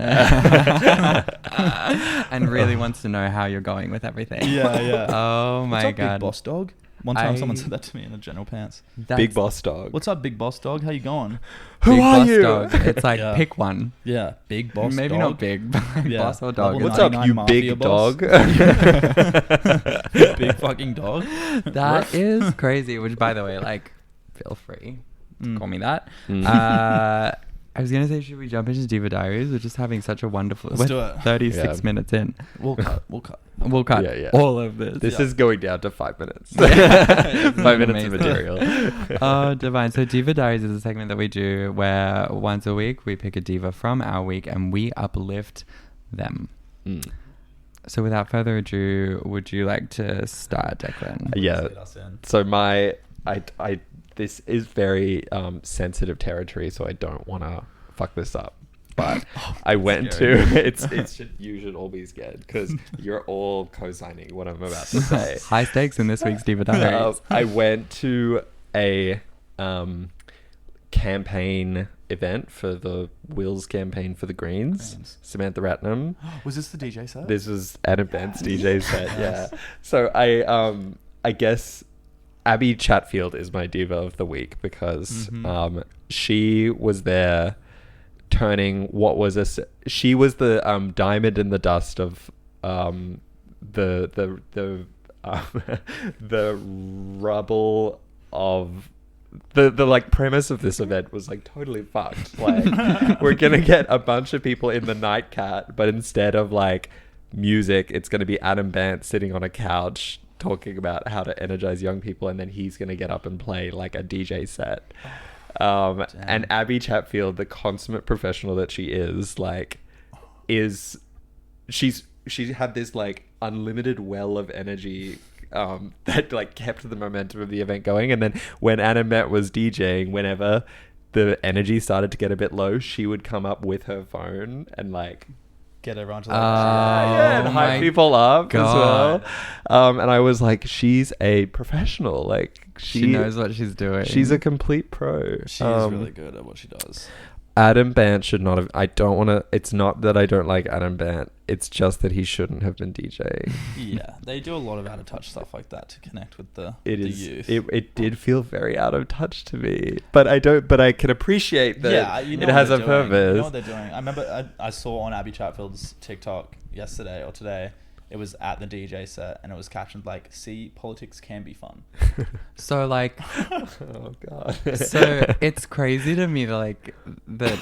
And really wants to know how you're going with everything. Yeah. Oh my What's up, god! Big Boss Dog? One time I- someone said that to me in the general pants. That's Big boss dog. What's up, Big Boss Dog? How you going? Who Big are boss you? Dog. It's like Yeah. pick one. Yeah, Big Boss Maybe Dog. not big, but like Yeah. boss or dog. Level What's It's up, 99 you mafia big boss. dog? Big fucking dog. That is crazy. Which, by the way, like, feel free to call me that. Mm. I was gonna say, should we jump into Diva Diaries? We're just having such a wonderful. Let's do it. 36 Yeah. minutes in. We'll cut. We'll cut Yeah, yeah. all of this. This Yeah. is going down to 5 minutes. Yeah. 5 minutes of Amazing. material. Oh, divine. So Diva Diaries is a segment that we do where once a week we pick a diva from our week and we uplift them. Mm. So without further ado, would you like to start, Declan? Yeah. Lead us in. So this is very sensitive territory, so I don't want to fuck this up. But I went scary. to you should all be scared because you're all co-signing what I'm about to say. High stakes in this week's Diva Diaries. I went to a campaign event for the Wills campaign for the Greens. Samantha Ratnam. Was this the DJ set? This was Adam Bandt's DJ set. Yeah. So I guess ABBIE Chatfield is my diva of the week because she was there turning what was she was the diamond in the dust of the the rubble of the like premise of this event was like totally fucked. Like we're gonna get a bunch of people in the nightcat, but instead of like music, it's gonna be Adam Bandt sitting on a couch talking about how to energize young people, and then he's gonna get up and play like a DJ set. And ABBIE Chatfield, the consummate professional that she is, like, she had this like unlimited well of energy that like kept the momentum of the event going. And then when Adam Bandt was DJing, whenever the energy started to get a bit low, she would come up with her phone and like get everyone to like and hype people up as well. And I was like, she's a professional. Like she knows what she's doing. She's a complete pro. She's really good at what she does. Adam Bandt should not have. I don't want to. It's not that I don't like Adam Bandt. It's just that he shouldn't have been DJing. Yeah, they do a lot of out of touch stuff like that to connect with the youth. It did feel very out of touch to me, but I don't. But I can appreciate that. Yeah, you know it has a doing. purpose. You know what they're doing. I remember I saw on ABBIE Chatfield's TikTok yesterday or today. It was at the DJ set, and it was captioned like, "See, politics can be fun." So like, oh god. So it's crazy to me like that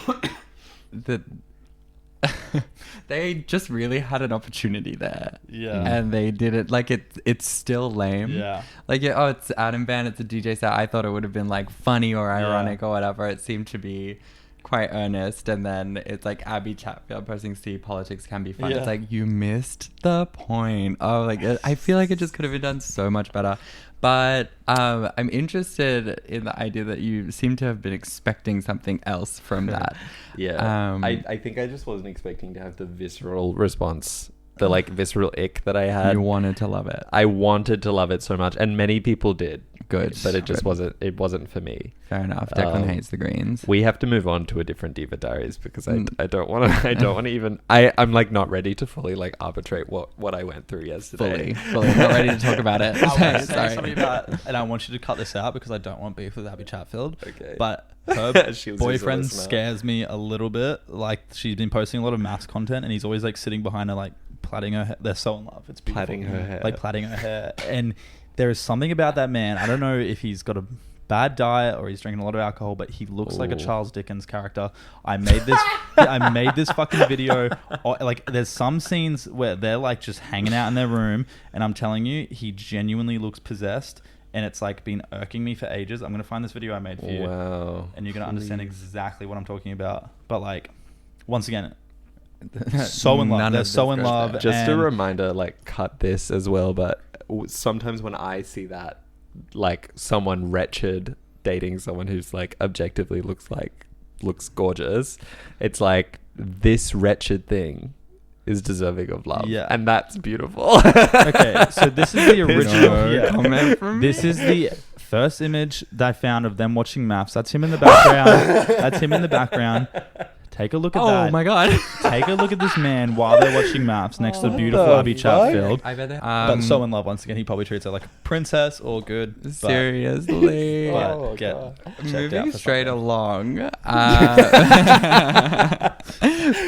they just really had an opportunity there. Yeah. And they did it. Like it's still lame. Yeah. Like it's Adam Bandt, it's a DJ set. I thought it would have been like funny or ironic or whatever. It seemed to be quite earnest, and then it's like ABBIE Chatfield posting "See, politics can be fun." Yeah. It's like, you missed the point. Oh, like I feel like it just could have been done so much better. But I'm interested in the idea that you seem to have been expecting something else from that. Yeah. I think I just wasn't expecting to have the visceral response, the like visceral ick that I had. You wanted to love it. I wanted to love it so much, and many people did. Good. But it just wasn't for me. Fair enough. Declan hates the greens. We have to move on to a different Diva Diaries because I don't want to even I'm like not ready to fully like arbitrate what I went through yesterday. Fully not ready to talk about it. I want to say Sorry. something about, and I want you to cut this out because I don't want beef with ABBIE Chatfield. Okay. But her She'll boyfriend listen out. scares me a little bit. Like she's been posting a lot of maths content, and he's always like sitting behind her, like plaiting her hair. They're so in love. It's beautiful. Plaiting her hair. Like plaiting her hair. And there is something about that man. I don't know if he's got a bad diet or he's drinking a lot of alcohol, but he looks like a Charles Dickens character. I made this fucking video. Like there's some scenes where they're like just hanging out in their room, and I'm telling you, he genuinely looks possessed. And it's like been irking me for ages. I'm gonna find this video I made for you. Wow. And you're gonna understand exactly what I'm talking about. But like, once again, so in love. They're so in love. Just a reminder, like cut this as well. But sometimes when I see that, like someone wretched dating someone who's like objectively looks gorgeous, it's like this wretched thing is deserving of love. Yeah. And that's beautiful. Okay, so this is the original comment from me. This is the first image that I found of them watching maths. That's him in the background. Take a look at that. Oh my god. Take a look at this man while they're watching maths next to the beautiful ABBIE Chatfield. I bet but so in love once again. He probably treats her like a princess. All good. Seriously. Get moving straight along.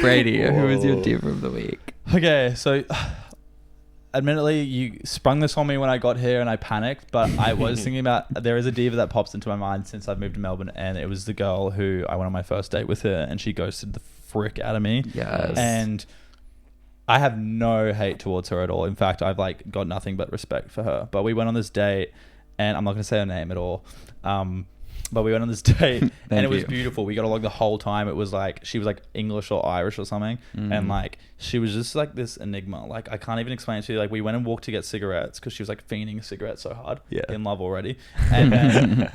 Brady, who was your diva of the week? Okay, so admittedly, you sprung this on me when I got here and I panicked, but I was thinking about, there is a diva that pops into my mind since I've moved to Melbourne, and it was the girl who I went on my first date with her, and she ghosted the frick out of me. Yes. And I have no hate towards her at all. In fact, I've like got nothing but respect for her. But we went on this date, and I'm not going to say her name at all. But we went on this date and it was beautiful. We got along the whole time. It was like, she was like English or Irish or something. And like, she was just like this enigma. Like, I can't even explain it to you. Like, we went and walked to get cigarettes because she was like fiending a cigarette so hard. In love already. And then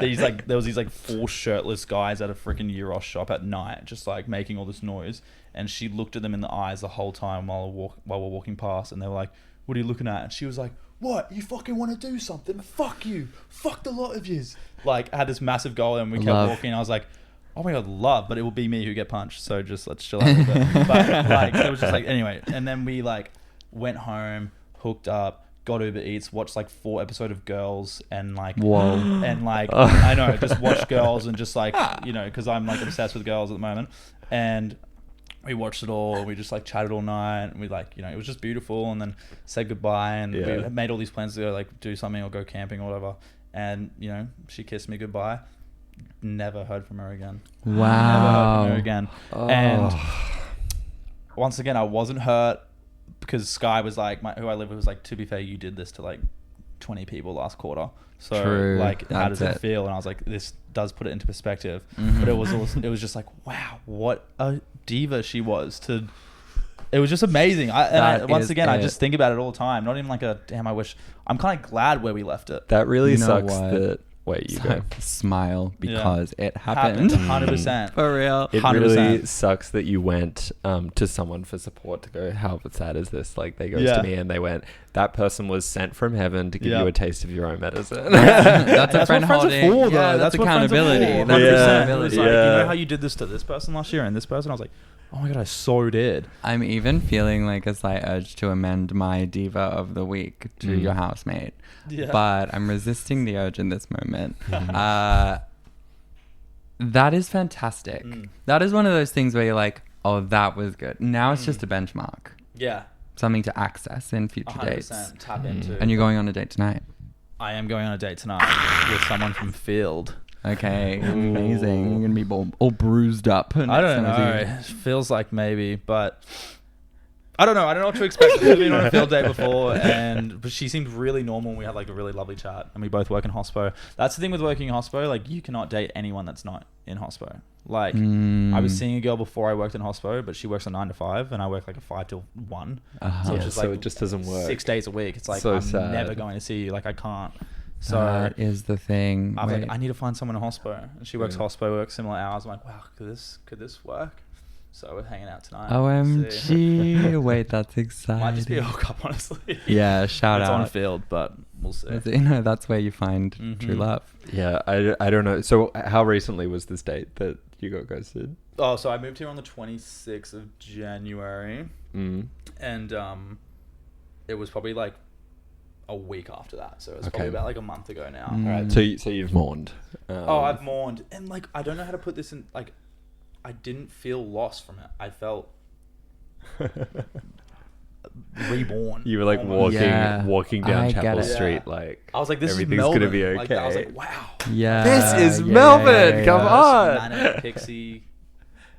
there was these like 4 shirtless guys at a freaking Euros shop at night, just like making all this noise. And she looked at them in the eyes the whole time while we're walking past. And they were like, "What are you looking at?" And she was like, "What? You fucking want to do something? Fuck you. Fuck the lot of yous." Like, I had this massive goal and we kept walking. I was like, oh my God, love. But it will be me who get punched. So just let's chill out a bit. But like, it was just like, anyway. And then we like went home, hooked up, got Uber Eats, watched like 4 episodes of Girls, and like Whoa. and like I know, just watch Girls and just like, you know, because I'm like obsessed with Girls at the moment, and we watched it all. We just like chatted all night, and we like, you know, it was just beautiful, and then said goodbye, and we made all these plans to go like do something or go camping or whatever, and you know, she kissed me goodbye. Never heard from her again. Wow. Never heard from her again. And once again, I wasn't hurt because Sky was like, who I live with was like, to be fair, you did this to like 20 people last quarter. So True. like, how does That's it feel? And I was like, this does put it into perspective. But it was also, it was just like, wow, what a diva she was to. It was just amazing. Once again, I just think about it all the time. Not even like damn, I wish. I'm kind of glad where we left it. That really You know sucks what? that... Wait, you go. Smile because it happened. 100%. For real. It 100%. really sucks that you went to someone for support to go, how sad is this? Like, they goes to me and they went, that person was sent from heaven to give you a taste of your own medicine. That's a friend what friends holding. are for, though. Yeah, that's what friends are accountability. for. That's 100%. accountability. It was like, you know how you did this to this person last year and this person? I was like, oh my God, I so did. I'm even feeling like a slight urge to amend my diva of the week to your housemate. Yeah. But I'm resisting the urge in this moment. That is fantastic. That is one of those things where you're like, oh, that was good. Now it's just a benchmark. Yeah. Something to access in future 100% dates. tap into. And you're going on a date tonight. I am going on a date tonight with someone from Field. Okay, amazing. You're going to be all bruised up. I don't know. It feels like maybe, but I don't know. I don't know what to expect. I've never been on a Field date before, but she seemed really normal. And we had like a really lovely chat, and we both work in hospo. That's the thing with working in hospo. Like, you cannot date anyone that's not in hospo. Like, I was seeing a girl before I worked in hospo, but she works a 9 to 5, and I work like a 5 to 1. So it's just like, so it just doesn't work. 6 days a week. It's like, So I'm sad. never going to see you. Like, I can't. So that is the thing. I was like, I need to find someone in hospo. And she works hospo, works similar hours. I'm like, wow, could this work? So we're hanging out tonight. OMG. Wait, that's exciting. Might just be a hookup, honestly. Yeah, shout it's out. on Field, but we'll see. You know, that's where you find true love. Yeah, I don't know. So how recently was this date that you got ghosted? Oh, so I moved here on the 26th of January. And it was probably like a week after that. So it was probably about like a month ago now. All right. So you've mourned. I've mourned. And like, I don't know how to put this in. Like, I didn't feel lost from it. I felt reborn. You were like walking down Chapel Street, like I was like, this everything's is Melbourne. gonna be okay. Like, I was like, wow. Yeah. This is Melbourne. Come on. Manic pixie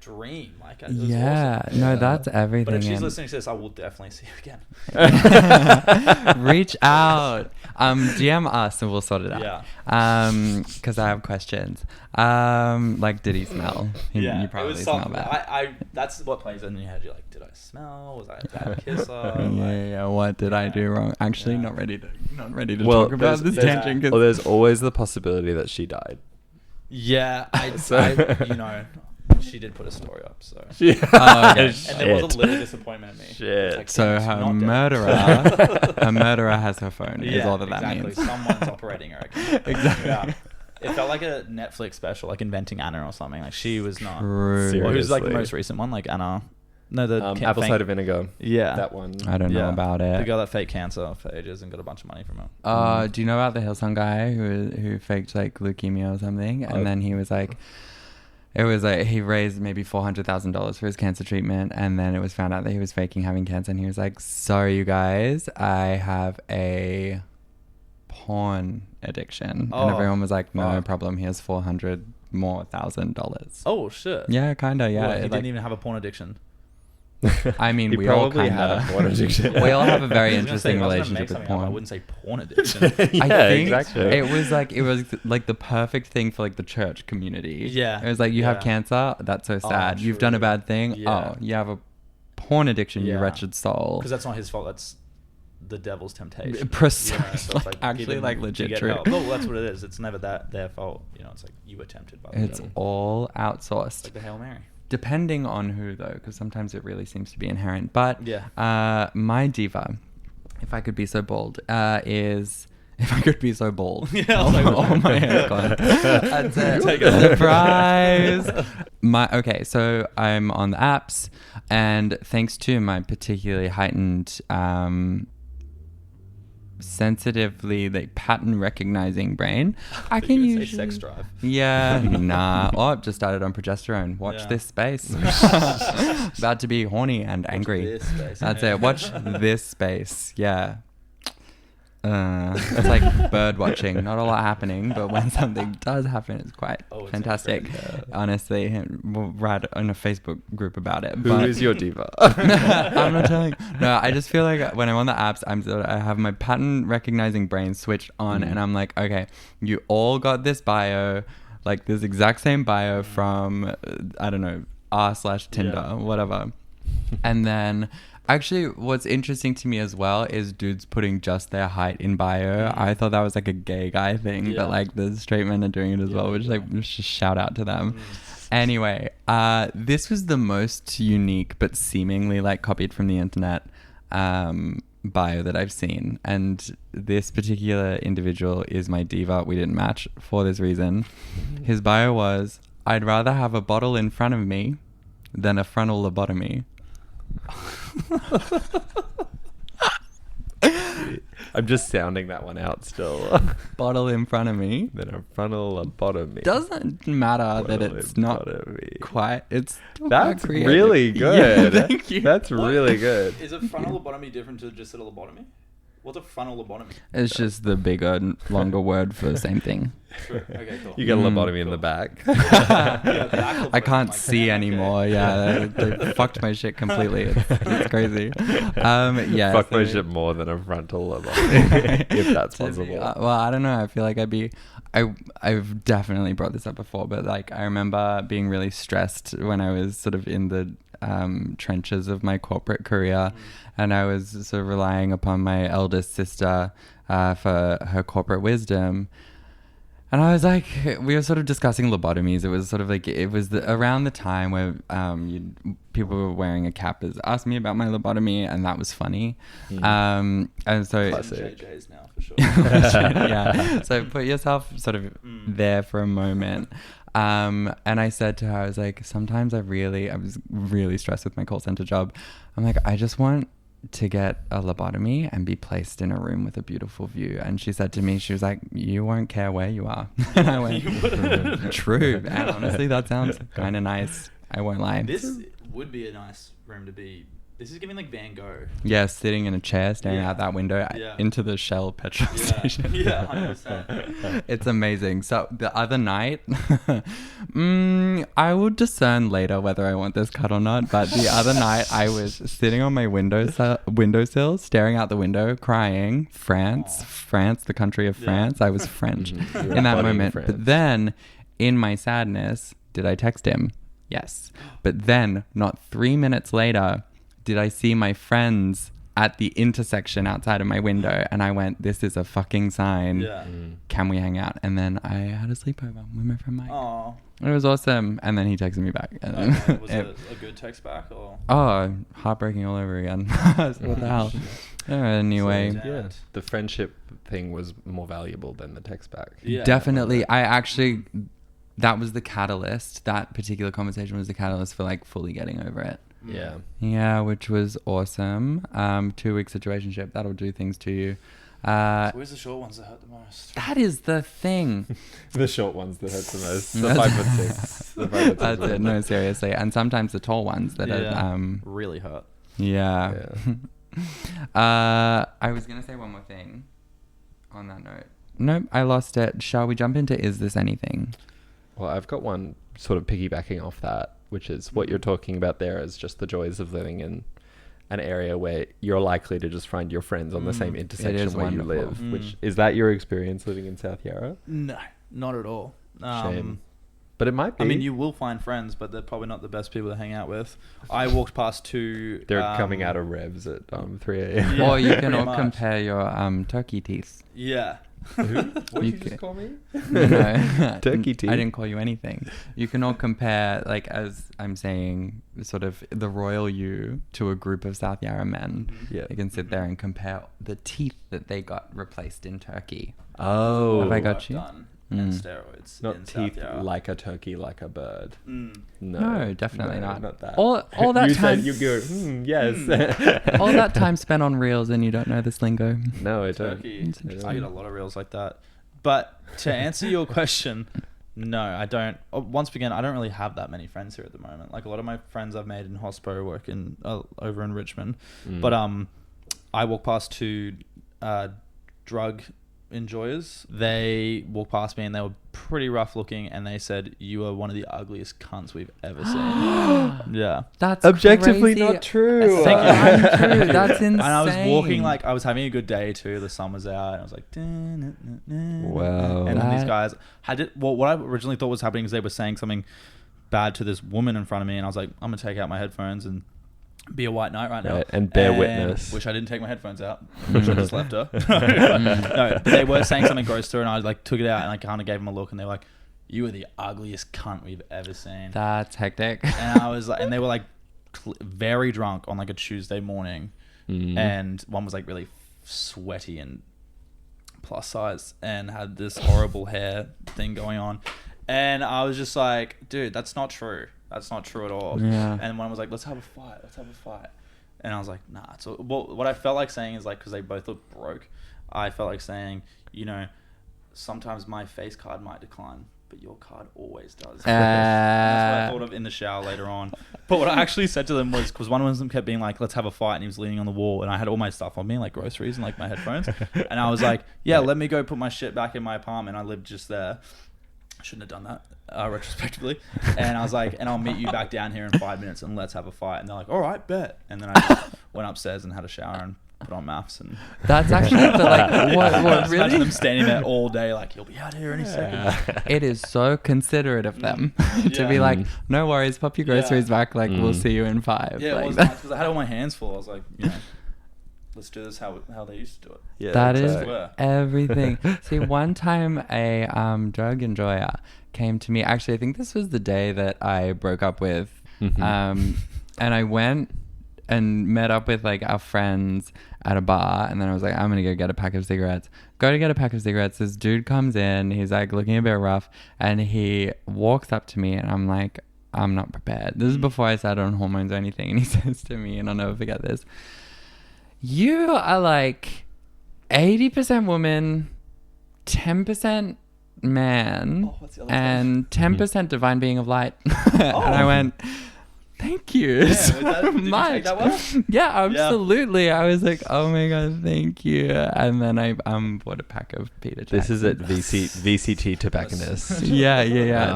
dream. Like, it was Yeah. awesome. No, that's everything. But if she's listening to this, I will definitely see you again. Reach out. DM us and we'll sort it out. Yeah. Because I have questions. Like, did he smell? You probably it was smell something. bad. That's what plays in your head. You're like, did I smell? Was I a bad kisser? Yeah. What did I do wrong? Actually, not ready to Well, talk about this tangent. 'Cause- Well, there's always the possibility that she died. Yeah, I you know, she did put a story up, so. Okay. And there was a little disappointment in me. Shit. Like, So she's her not dead. murderer has her phone. Is all that exactly. means. Someone's operating her. Exactly. Yeah. It felt like a Netflix special, like Inventing Anna or something. Like, she was not. True. Or who's like the Seriously. most recent one? Like Anna. No, the Apple cider vinegar. Yeah. That one. I don't know about The it. girl that faked cancer for ages and got a bunch of money from it. Do you know about the Hillsong guy who faked like leukemia or something, and then he was like, it was like he raised maybe $400,000 for his cancer treatment, and then it was found out that he was faking having cancer, and he was like, "Sorry, you guys, I have a porn addiction," and everyone was like, "No problem. Here's $400,000 Oh shit. Yeah, kinda. Yeah, Well, he like- didn't even have a porn addiction. I mean, He we all probably kind had a of porn addiction. we all have a very I was gonna say, interesting I was gonna relationship make with something up, porn. I wouldn't say porn addiction. I Yeah, think exactly. it was like the perfect thing for like the church community. Yeah. It was like, you have Yeah. cancer, that's so sad. You've done a true. bad thing. Yeah. Oh, you have a porn addiction, you Yeah. wretched soul. Because that's not his fault. That's the devil's temptation. Precisely. You know, so it's Like, actually, give him- like, to legit get true. help. No, that's what it is. It's never their fault. You know, it's like you were tempted by the It's devil. all outsourced. Like the Hail Mary. Depending on who, though, because sometimes it really seems to be inherent. But Yeah. my diva, if I could be so bold, is... If I could be so bold. Yeah, I was like, oh my hair's gone. That's it. Surprise. Okay, so I'm on the apps, and thanks to my particularly heightened sensitively like pattern recognizing brain, I can use sex drive. Yeah, nah. Oh, I've just started on progesterone. Watch this space. About to be horny and angry. this space. That's it. Watch this space. Yeah. It's like bird watching. Not a lot happening, but when something does happen, it's quite fantastic. Honestly, we'll write on a Facebook group about it. Who is your diva? I'm not telling. No, I just feel like when I'm on the apps, I have my pattern recognizing brain switched on, and I'm like, okay, you all got this bio, like this exact same bio from I don't know, r/Tinder, whatever, and then. Actually, what's interesting to me as well is dudes putting just their height in bio. I thought that was like a gay guy thing, but like the straight men are doing it as well, which like just shout out to them. Anyway, this was the most unique but seemingly like copied from the internet bio that I've seen. And this particular individual is my diva. We didn't match for this reason. His bio was, I'd rather have a bottle in front of me than a frontal lobotomy. I'm just sounding that one out still. Bottle in front of me. Then a frontal lobotomy. Doesn't matter that it's not quite. It's still that's quite creative. really good. Yeah, thank you. That's really good. Is a frontal lobotomy different to just a lobotomy? What's a frontal lobotomy? It's just the bigger, longer word for the same thing. True. Okay, cool. You get a lobotomy in the back. I can't see anymore. Yeah, they fucked my shit completely. It's crazy. Yeah. Fuck my shit more than a frontal lobotomy, if that's possible. Well, I don't know. I feel like I've definitely brought this up before, but like I remember being really stressed when I was sort of in the trenches of my corporate career, and I was sort of relying upon my eldest sister for her corporate wisdom. And I was like, we were sort of discussing lobotomies. It was sort of like, it was around the time where people were wearing a cap as asked me about my lobotomy, and that was funny. And so JJ's now for sure. yeah. So put yourself sort of there for a moment. And I said to her, I was like, sometimes I was really stressed with my call center job. I'm like, I just want to get a lobotomy and be placed in a room with a beautiful view. And she said to me, she was like, you won't care where you are. And I went, true. And honestly, that sounds kind of nice. I won't lie. This would be a nice room to be. This is giving like Van Gogh. Yeah, sitting in a chair, staring out that window into the Shell petrol station. Yeah, 100%. It's amazing. So the other night, I will discern later whether I want this cut or not, but the other night I was sitting on my windowsill, staring out the window, crying. France, the country of France. I was French in that moment. But then, in my sadness, did I text him? Yes. But then, not 3 minutes later, did I see my friends at the intersection outside of my window, and I went, this is a fucking sign. Can we hang out? And then I had a sleepover with my friend Mike. Aww. It was awesome. And then he texted me back. And Was it a good text back? Or? Oh, heartbreaking all over again. What the hell? Anyway. So, the friendship thing was more valuable than the text back. Yeah, definitely. I actually, that was the catalyst. That particular conversation was the catalyst for like fully getting over it. Yeah, which was awesome. 2-week situationship, that'll do things to you. So where's the short ones that hurt the most? That is the thing. The short ones that hurt the most. The 5'6". That's it. No, seriously. And sometimes the tall ones that are really hurt. Yeah. I was gonna say one more thing on that note. Nope, I lost it. Shall we jump into Is This Anything? Well, I've got one sort of piggybacking off that, which is what you're talking about there is just the joys of living in an area where you're likely to just find your friends on the same intersection where you live. Which is that your experience living in South Yarra? No, not at all. Shame. But it might be. I mean, you will find friends, but they're probably not the best people to hang out with. I walked past two... They're coming out of revs at 3 a.m. Yeah, or you can all compare your turkey teeth. Yeah. Who? What did you just call me? No. Turkey teeth. I didn't call you anything. You can all compare, like, as I'm saying, sort of the royal you to a group of South Yarra men. Yeah. You can sit there and compare the teeth that they got replaced in Turkey. Oh. Have I got you? and steroids Not in teeth South Yarra. like a turkey, like a bird. No, definitely not. Not that. All that you time. said you go, yes. All that time spent on reels and you don't know this lingo. No, I don't. Turkey. I get a lot of reels like that. But to answer your question, no, I don't. Once again, I don't really have that many friends here at the moment. Like a lot of my friends I've made in hospo work in over in Richmond. But I walk past two drug enjoyers. They walked past me and they were pretty rough looking, and they said, "You are one of the ugliest cunts we've ever seen." Yeah, That's objectively crazy. not true. Thank you. Untrue. That's insane. And I was walking, like, I was having a good day too. The sun was out, and I was like, Wow. And then these guys had it. Well, what I originally thought was happening is they were saying something bad to this woman in front of me, and I was like, I'm gonna take out my headphones and be a white knight right now, and bear witness. Which I didn't take my headphones out, which I just left her. No, but they were saying something gross to her, and I like took it out and I kind of gave them a look, and they were like, "You are the ugliest cunt we've ever seen." That's hectic. And I was like, and they were like very drunk on like a Tuesday morning, and one was like really sweaty and plus size and had this horrible hair thing going on, and I was just like, dude, that's not true. That's not true at all. Yeah. And one was like, let's have a fight. And I was like, nah. So what I felt like saying is like, because they both look broke, I felt like saying, you know, sometimes my face card might decline, but your card always does. And that's what I thought of in the shower later on. But what I actually said to them was, because one of them kept being like, let's have a fight, and he was leaning on the wall, and I had all my stuff on me, like groceries and like my headphones. And I was like, yeah, let me go put my shit back in my apartment. I lived just there. I shouldn't have done that, retrospectively. And I was like, and I'll meet you back down here in 5 minutes and let's have a fight. And they're like, all right, bet. And then I just went upstairs and had a shower and put on maths. And That's actually the, like, what imagine really? them standing there all day like, he'll be out here any second. It is so considerate of them to be like, no worries, pop your groceries back. Like, we'll see you in 5. Yeah, like, it was nice because I had all my hands full. I was like, you know, let's do this how they used to do it. Yeah, that exactly. is everything. See, one time a drug enjoyer came to me. Actually, I think this was the day that I broke up with. And I went and met up with like our friends at a bar, and then I was like, I'm gonna go get a pack of cigarettes. Go to get a pack of cigarettes. This dude comes in. He's like looking a bit rough, and he walks up to me, and I'm like, I'm not prepared. This is before I started on hormones or anything. And he says to me, and I'll never forget this, you are like 80% woman, 10% man, and 10% divine being of light. And I went, thank you so much. Take that well? Yeah, absolutely. I was like, oh my god, thank you. And then I bought a pack of Peter Jackson. This is at VCT Tobacconist. Yeah.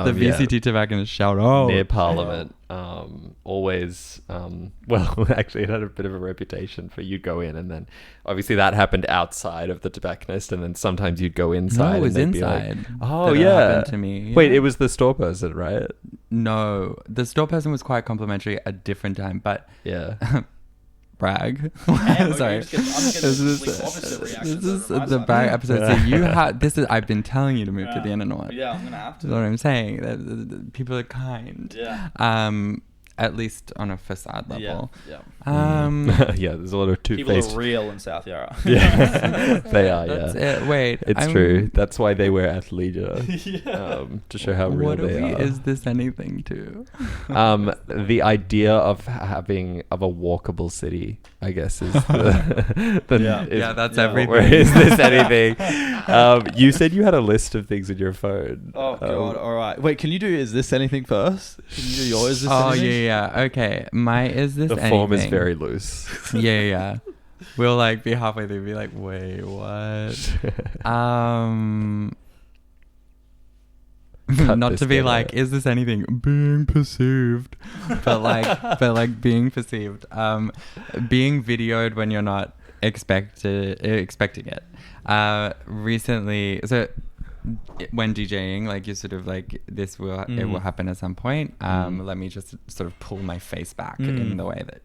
The VCT Tobacconist shout out. Near Parliament. Always, well, actually it had a bit of a reputation for you'd go in and then obviously that happened outside of the tobacconist, and then sometimes you'd go inside. No, it was and they'd inside. Be like, oh that yeah. happened to me. Yeah. Wait, it was the store person, right? No, the store person was quite complimentary at a different time, but Yeah. brag. Damn, Sorry. I'm getting the complete opposite reaction. This is the brag episode. So you have this is. I've been telling you to move to the internet. Yeah, I'm gonna have to. That's what I'm saying. That people are kind. Yeah. At least on a facade level. Yeah. Yeah, there's a lot of People two-faced. are real in South Yarra. Yeah, they are. That's Yeah, it. Wait, it's true. That's why they wear athleisure, to show how real What are they we? are. Is this anything to? The idea of a walkable city, I guess, is the Yeah, that's Where everything. is this anything? You said you had a list of things in your phone. Oh god! All right. Wait, can you do is this anything first? Can you do yours? Is this Oh anything? yeah. Okay. My is this The anything? form is very loose. Yeah. We'll like be halfway through, be like, wait, what? Not this to be together. like, is this anything being perceived? but like being perceived. Being videoed when you're not expecting it. Recently, so when DJing, like you sort of like it will happen at some point. Let me just sort of pull my face back in the way that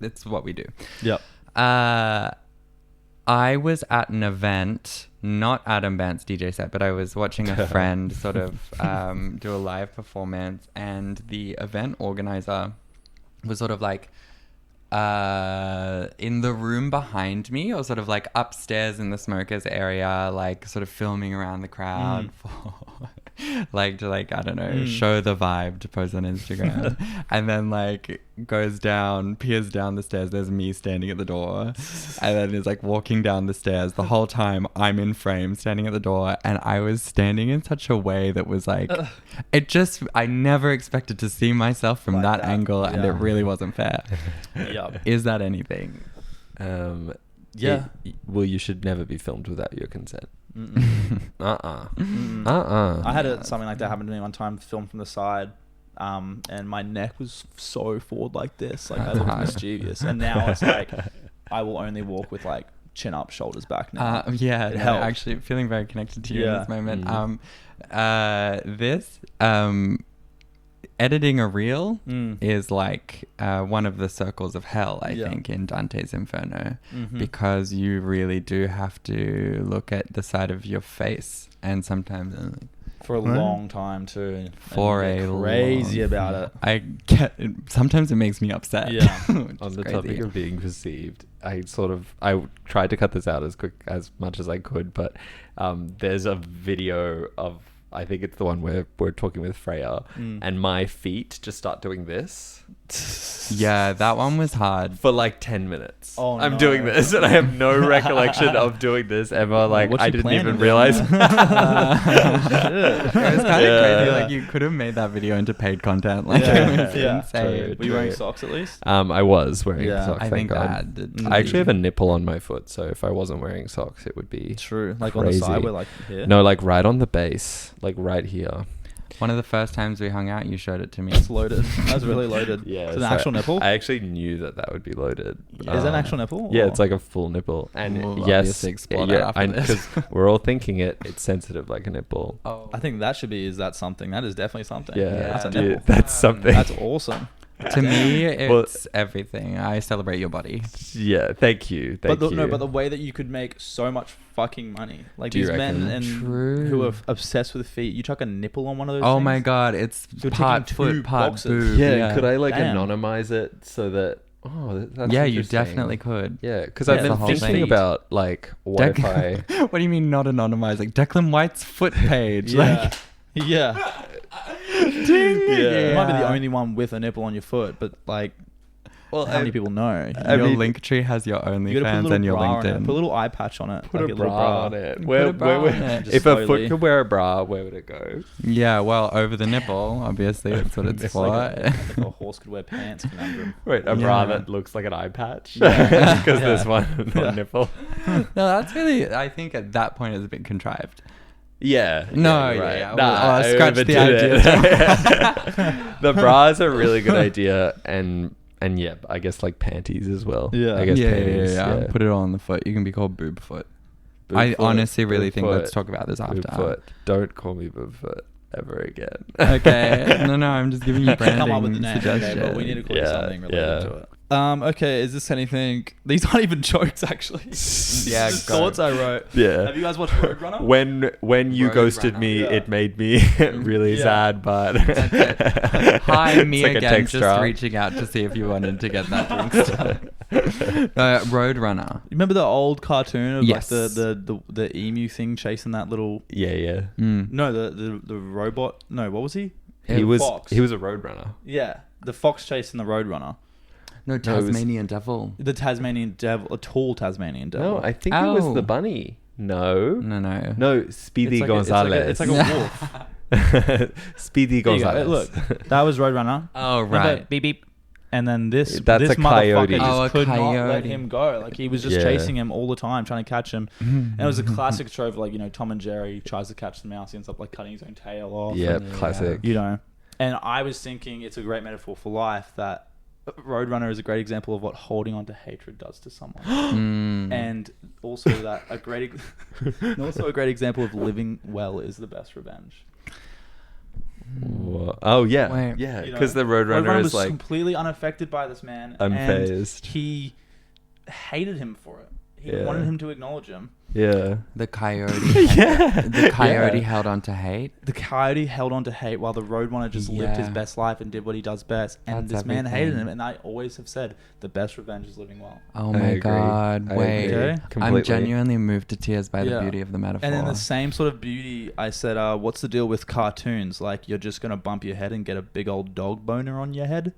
it's what we do. Yep. I was at an event, not Adam Bandt's DJ set, but I was watching a friend sort of do a live performance, and the event organizer was sort of like, in the room behind me, or sort of like upstairs in the smokers area, like sort of filming around the crowd for like to like, I don't know, show the vibe to post on Instagram. And then like peers down the stairs, there's me standing at the door, and then is like walking down the stairs. The whole time I'm in frame standing at the door, and I was standing in such a way that was like I never expected to see myself from Like that angle, and it really wasn't fair. Is that anything? Yeah. Well, you should never be filmed without your consent. I had something like that happen to me one time, filmed from the side, and my neck was so forward like this, like I looked mischievous, and now it's like I will only walk with like chin up, shoulders back now. Yeah, it no, helped. actually feeling very connected to you in this moment. Editing a reel is like one of the circles of hell, I think, in Dante's Inferno, because you really do have to look at the side of your face, and sometimes for a long time too. For and a get crazy about it. I get it, sometimes it makes me upset. Yeah. On the topic of being perceived, I tried to cut this out as much as I could, but there's a video of, I think it's the one where we're talking with Freya, and my feet just start doing this. Yeah, that one was hard. For like 10 minutes. Oh, I'm no. doing this, and I have no recollection of doing this ever. Like, What's I your didn't plan even in realize. It was kind of crazy. Like, you could have made that video into paid content. Like, it was insane. Were you wearing socks at least? I was wearing socks. I think God. that. I actually have a nipple on my foot, so if I wasn't wearing socks, it would be True. Like crazy. on the side, where like here. No, like right on the base, like right here. One of the first times we hung out, you showed it to me. It's loaded. That's really loaded. Yeah, It's an actual nipple. I actually knew that would be loaded. Is it an actual nipple? Yeah, or- it's like a full nipple, and We'll yes, obviously explore that after this. because we're all thinking it's sensitive like a nipple. Oh. I think that should be. Is that something? That is definitely something. Yeah, That's a dude, nipple. that's something. That's awesome. To me, Well- it's everything. I celebrate your body. Yeah, thank you. But the way that you could make so much fucking money, like Do you these men reckon? and True. who are obsessed with feet, you chuck a nipple on one of those. Oh things, my god, it's You're part taking two foot, part boxes. boob. yeah, could I like Damn. anonymize it so that? Oh, that's Yeah, you interesting. definitely could. Yeah, because That's I've the been whole thinking thing. about like what if I. What do you mean not anonymized? Like Declan White's foot page. Yeah. Yeah. Ding. You might be the only one with a nipple on your foot, but like, Well, how many people know? Your link tree has your You gotta put a OnlyFans little and your bra on it. LinkedIn. Put a little eye patch on it. Put like a little bra on it. Put Where, a bra where, on it. Just if a slowly. foot could wear a bra, where would it go? Yeah, well, over the nipple, obviously, that's what it's It's for. like a horse could wear pants conundrum. Wait, a bra Yeah. that looks like an eye patch? Yeah. Because Yeah. there's one on Yeah. nipple. No, that's really, I think at that point it's a bit contrived. Yeah. No, you're yeah. Nah, Well, I scratch the overdid idea. The bra is a really good idea, and yeah, I guess like panties as well. Yeah. I guess Yeah, panties. yeah. Put it all on the foot. You can be called boob foot. Boob I foot, honestly really boob think foot, let's talk about this after. boob foot. Don't call me boob foot ever again. Okay. No, I'm just giving you branding Come up with the name, suggestions. okay, but we need to call you Yeah, something related yeah. to it. Okay, is this anything? These aren't even jokes, actually. Yeah, These go. thoughts I wrote. Yeah. Have you guys watched Roadrunner? When you Roadrunner. ghosted me, Yeah. it made me really Yeah. sad, but Hi, me It's like a again, text just draft. reaching out to see if you wanted to get that drink started. Roadrunner. You remember the old cartoon of Yes. like the emu thing chasing that little? yeah. No, the robot. No, what was he? He was Fox. a roadrunner. Yeah, the fox chasing the Roadrunner. No, was- Tasmanian devil. The Tasmanian devil, a tall Tasmanian devil. No, I think it was Oh. the bunny. No, No. Speedy It's like Gonzalez. it's like a wolf. Speedy There you go. Gonzalez. Look, that was Roadrunner. Oh, Remember, right. beep beep. And then this That's this a coyote. motherfucker just Oh, a could not let coyote. him go. Like he was just Yeah. chasing him all the time, trying to catch him. And it was a classic trope, like, you know, Tom and Jerry tries to catch the mouse, he ends up like cutting his own tail off. Yep, Yeah. classic. You know. And I was thinking it's a great metaphor for life that Roadrunner is a great example of what holding on to hatred does to someone. And also that a great example of living well is the best revenge. Whoa. Oh yeah, Wait. yeah. You know? Because the Roadrunner was is like completely unaffected by this man. unfazed. And he hated him for it. He Yeah. wanted him to acknowledge him. Yeah. The coyote. Yeah. The coyote Yeah. held on to hate. The coyote held on to hate while the roadrunner just lived his Yeah. best life and did what he does best. And That's this man hated everything. him. And I always have said the best revenge is living well. Oh I my agree. god! I Wait, agree. Okay. Completely. I'm genuinely moved to tears by the Yeah. beauty of the metaphor. And in the same sort of beauty, I said, what's the deal with cartoons? Like, you're just going to bump your head and get a big old dog boner on your head?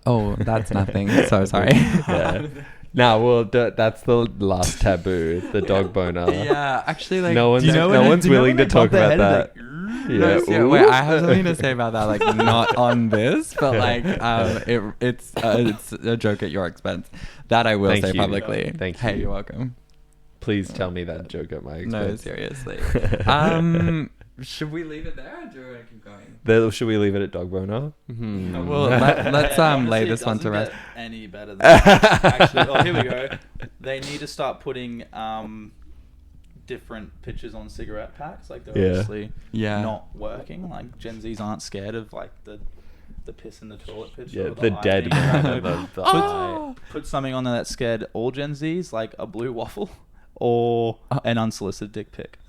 Oh, that's nothing. So sorry. Yeah. No, well, that's the last taboo, the dog boner. Yeah, actually, like, No one's, Do you know no when- one's do you know willing when to they talk bump their about head that. and No, Yeah. seriously, wait, I have something to say about that, like not on this, but like it's a joke at your expense. That I will Thank say you. publicly. Thank Hey, you. you're welcome. Please tell me that joke at my No, expense. seriously. Should we leave it there or do we want to keep going? Should we leave it at dog boner? Well, let's lay this one to rest. Any better than that. Actually, oh, here we go. They need to start putting different pictures on cigarette packs. Like, they're Yeah. obviously Yeah. not working. Like, Gen Zs aren't scared of like the piss in the toilet picture. Yeah, or the eye dead being man around. and the Put- eye. Put something on there that scared all Gen Zs, like a blue waffle or an unsolicited dick pic.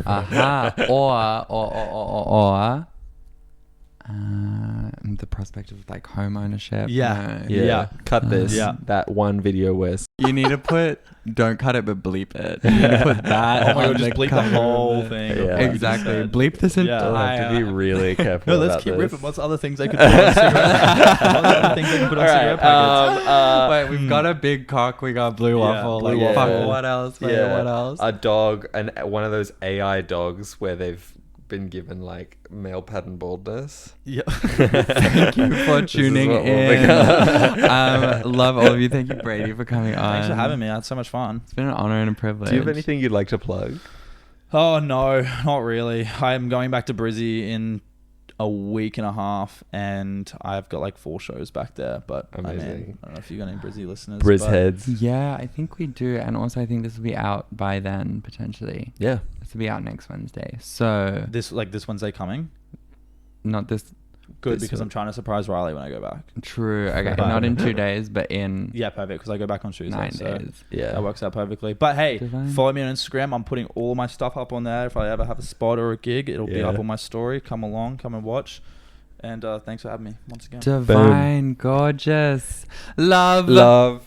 Aha. Or the prospect of like home ownership. Yeah. No. Yeah. Yeah. Cut this. Yeah. That one video where You need to put, don't cut it, but bleep it. You need to put that. Oh my on god, just bleep the cover of whole it. thing. Yeah. of what you Exactly. said. Bleep this Yeah. I'll entire. have to be really careful. No, let's about keep this. ripping. What's other things they could put on cigarette? What other things they can put on cigarette packets? Wait, we've got a big cock. We got blue waffle. blue like, waffle. fuck, what else? Wait, what else? A dog, one of those AI dogs where they've been given like male pattern baldness. Yeah. Thank you for This is tuning what we'll in. become. Love all of you. Thank you, Brady, for coming on. Thanks for having me. I had so much fun. It's been an honor and a privilege. Do you have anything you'd like to plug? Oh no, not really. I'm going back to Brizzy in a week and a half, and I've got like 4 shows back there. But Amazing. I mean, I don't know if you've got any Brizzy listeners. Briz but- heads. Yeah, I think we do. And also, I think this will be out by then, potentially. Yeah. This will be out next Wednesday. So, This Wednesday coming. not this. Good, this because one. I'm trying to surprise Riley when I go back. True. Okay. But- Not in 2 days, but in Yeah, perfect. Because I go back on Tuesday. 9 so days. Yeah. that works out perfectly. But hey, Divine. follow me on Instagram. I'm putting all my stuff up on there. If I ever have a spot or a gig, it'll be Yeah. up on my story. Come along, come and watch. And thanks for having me once again. Divine, gorgeous. Love. Love.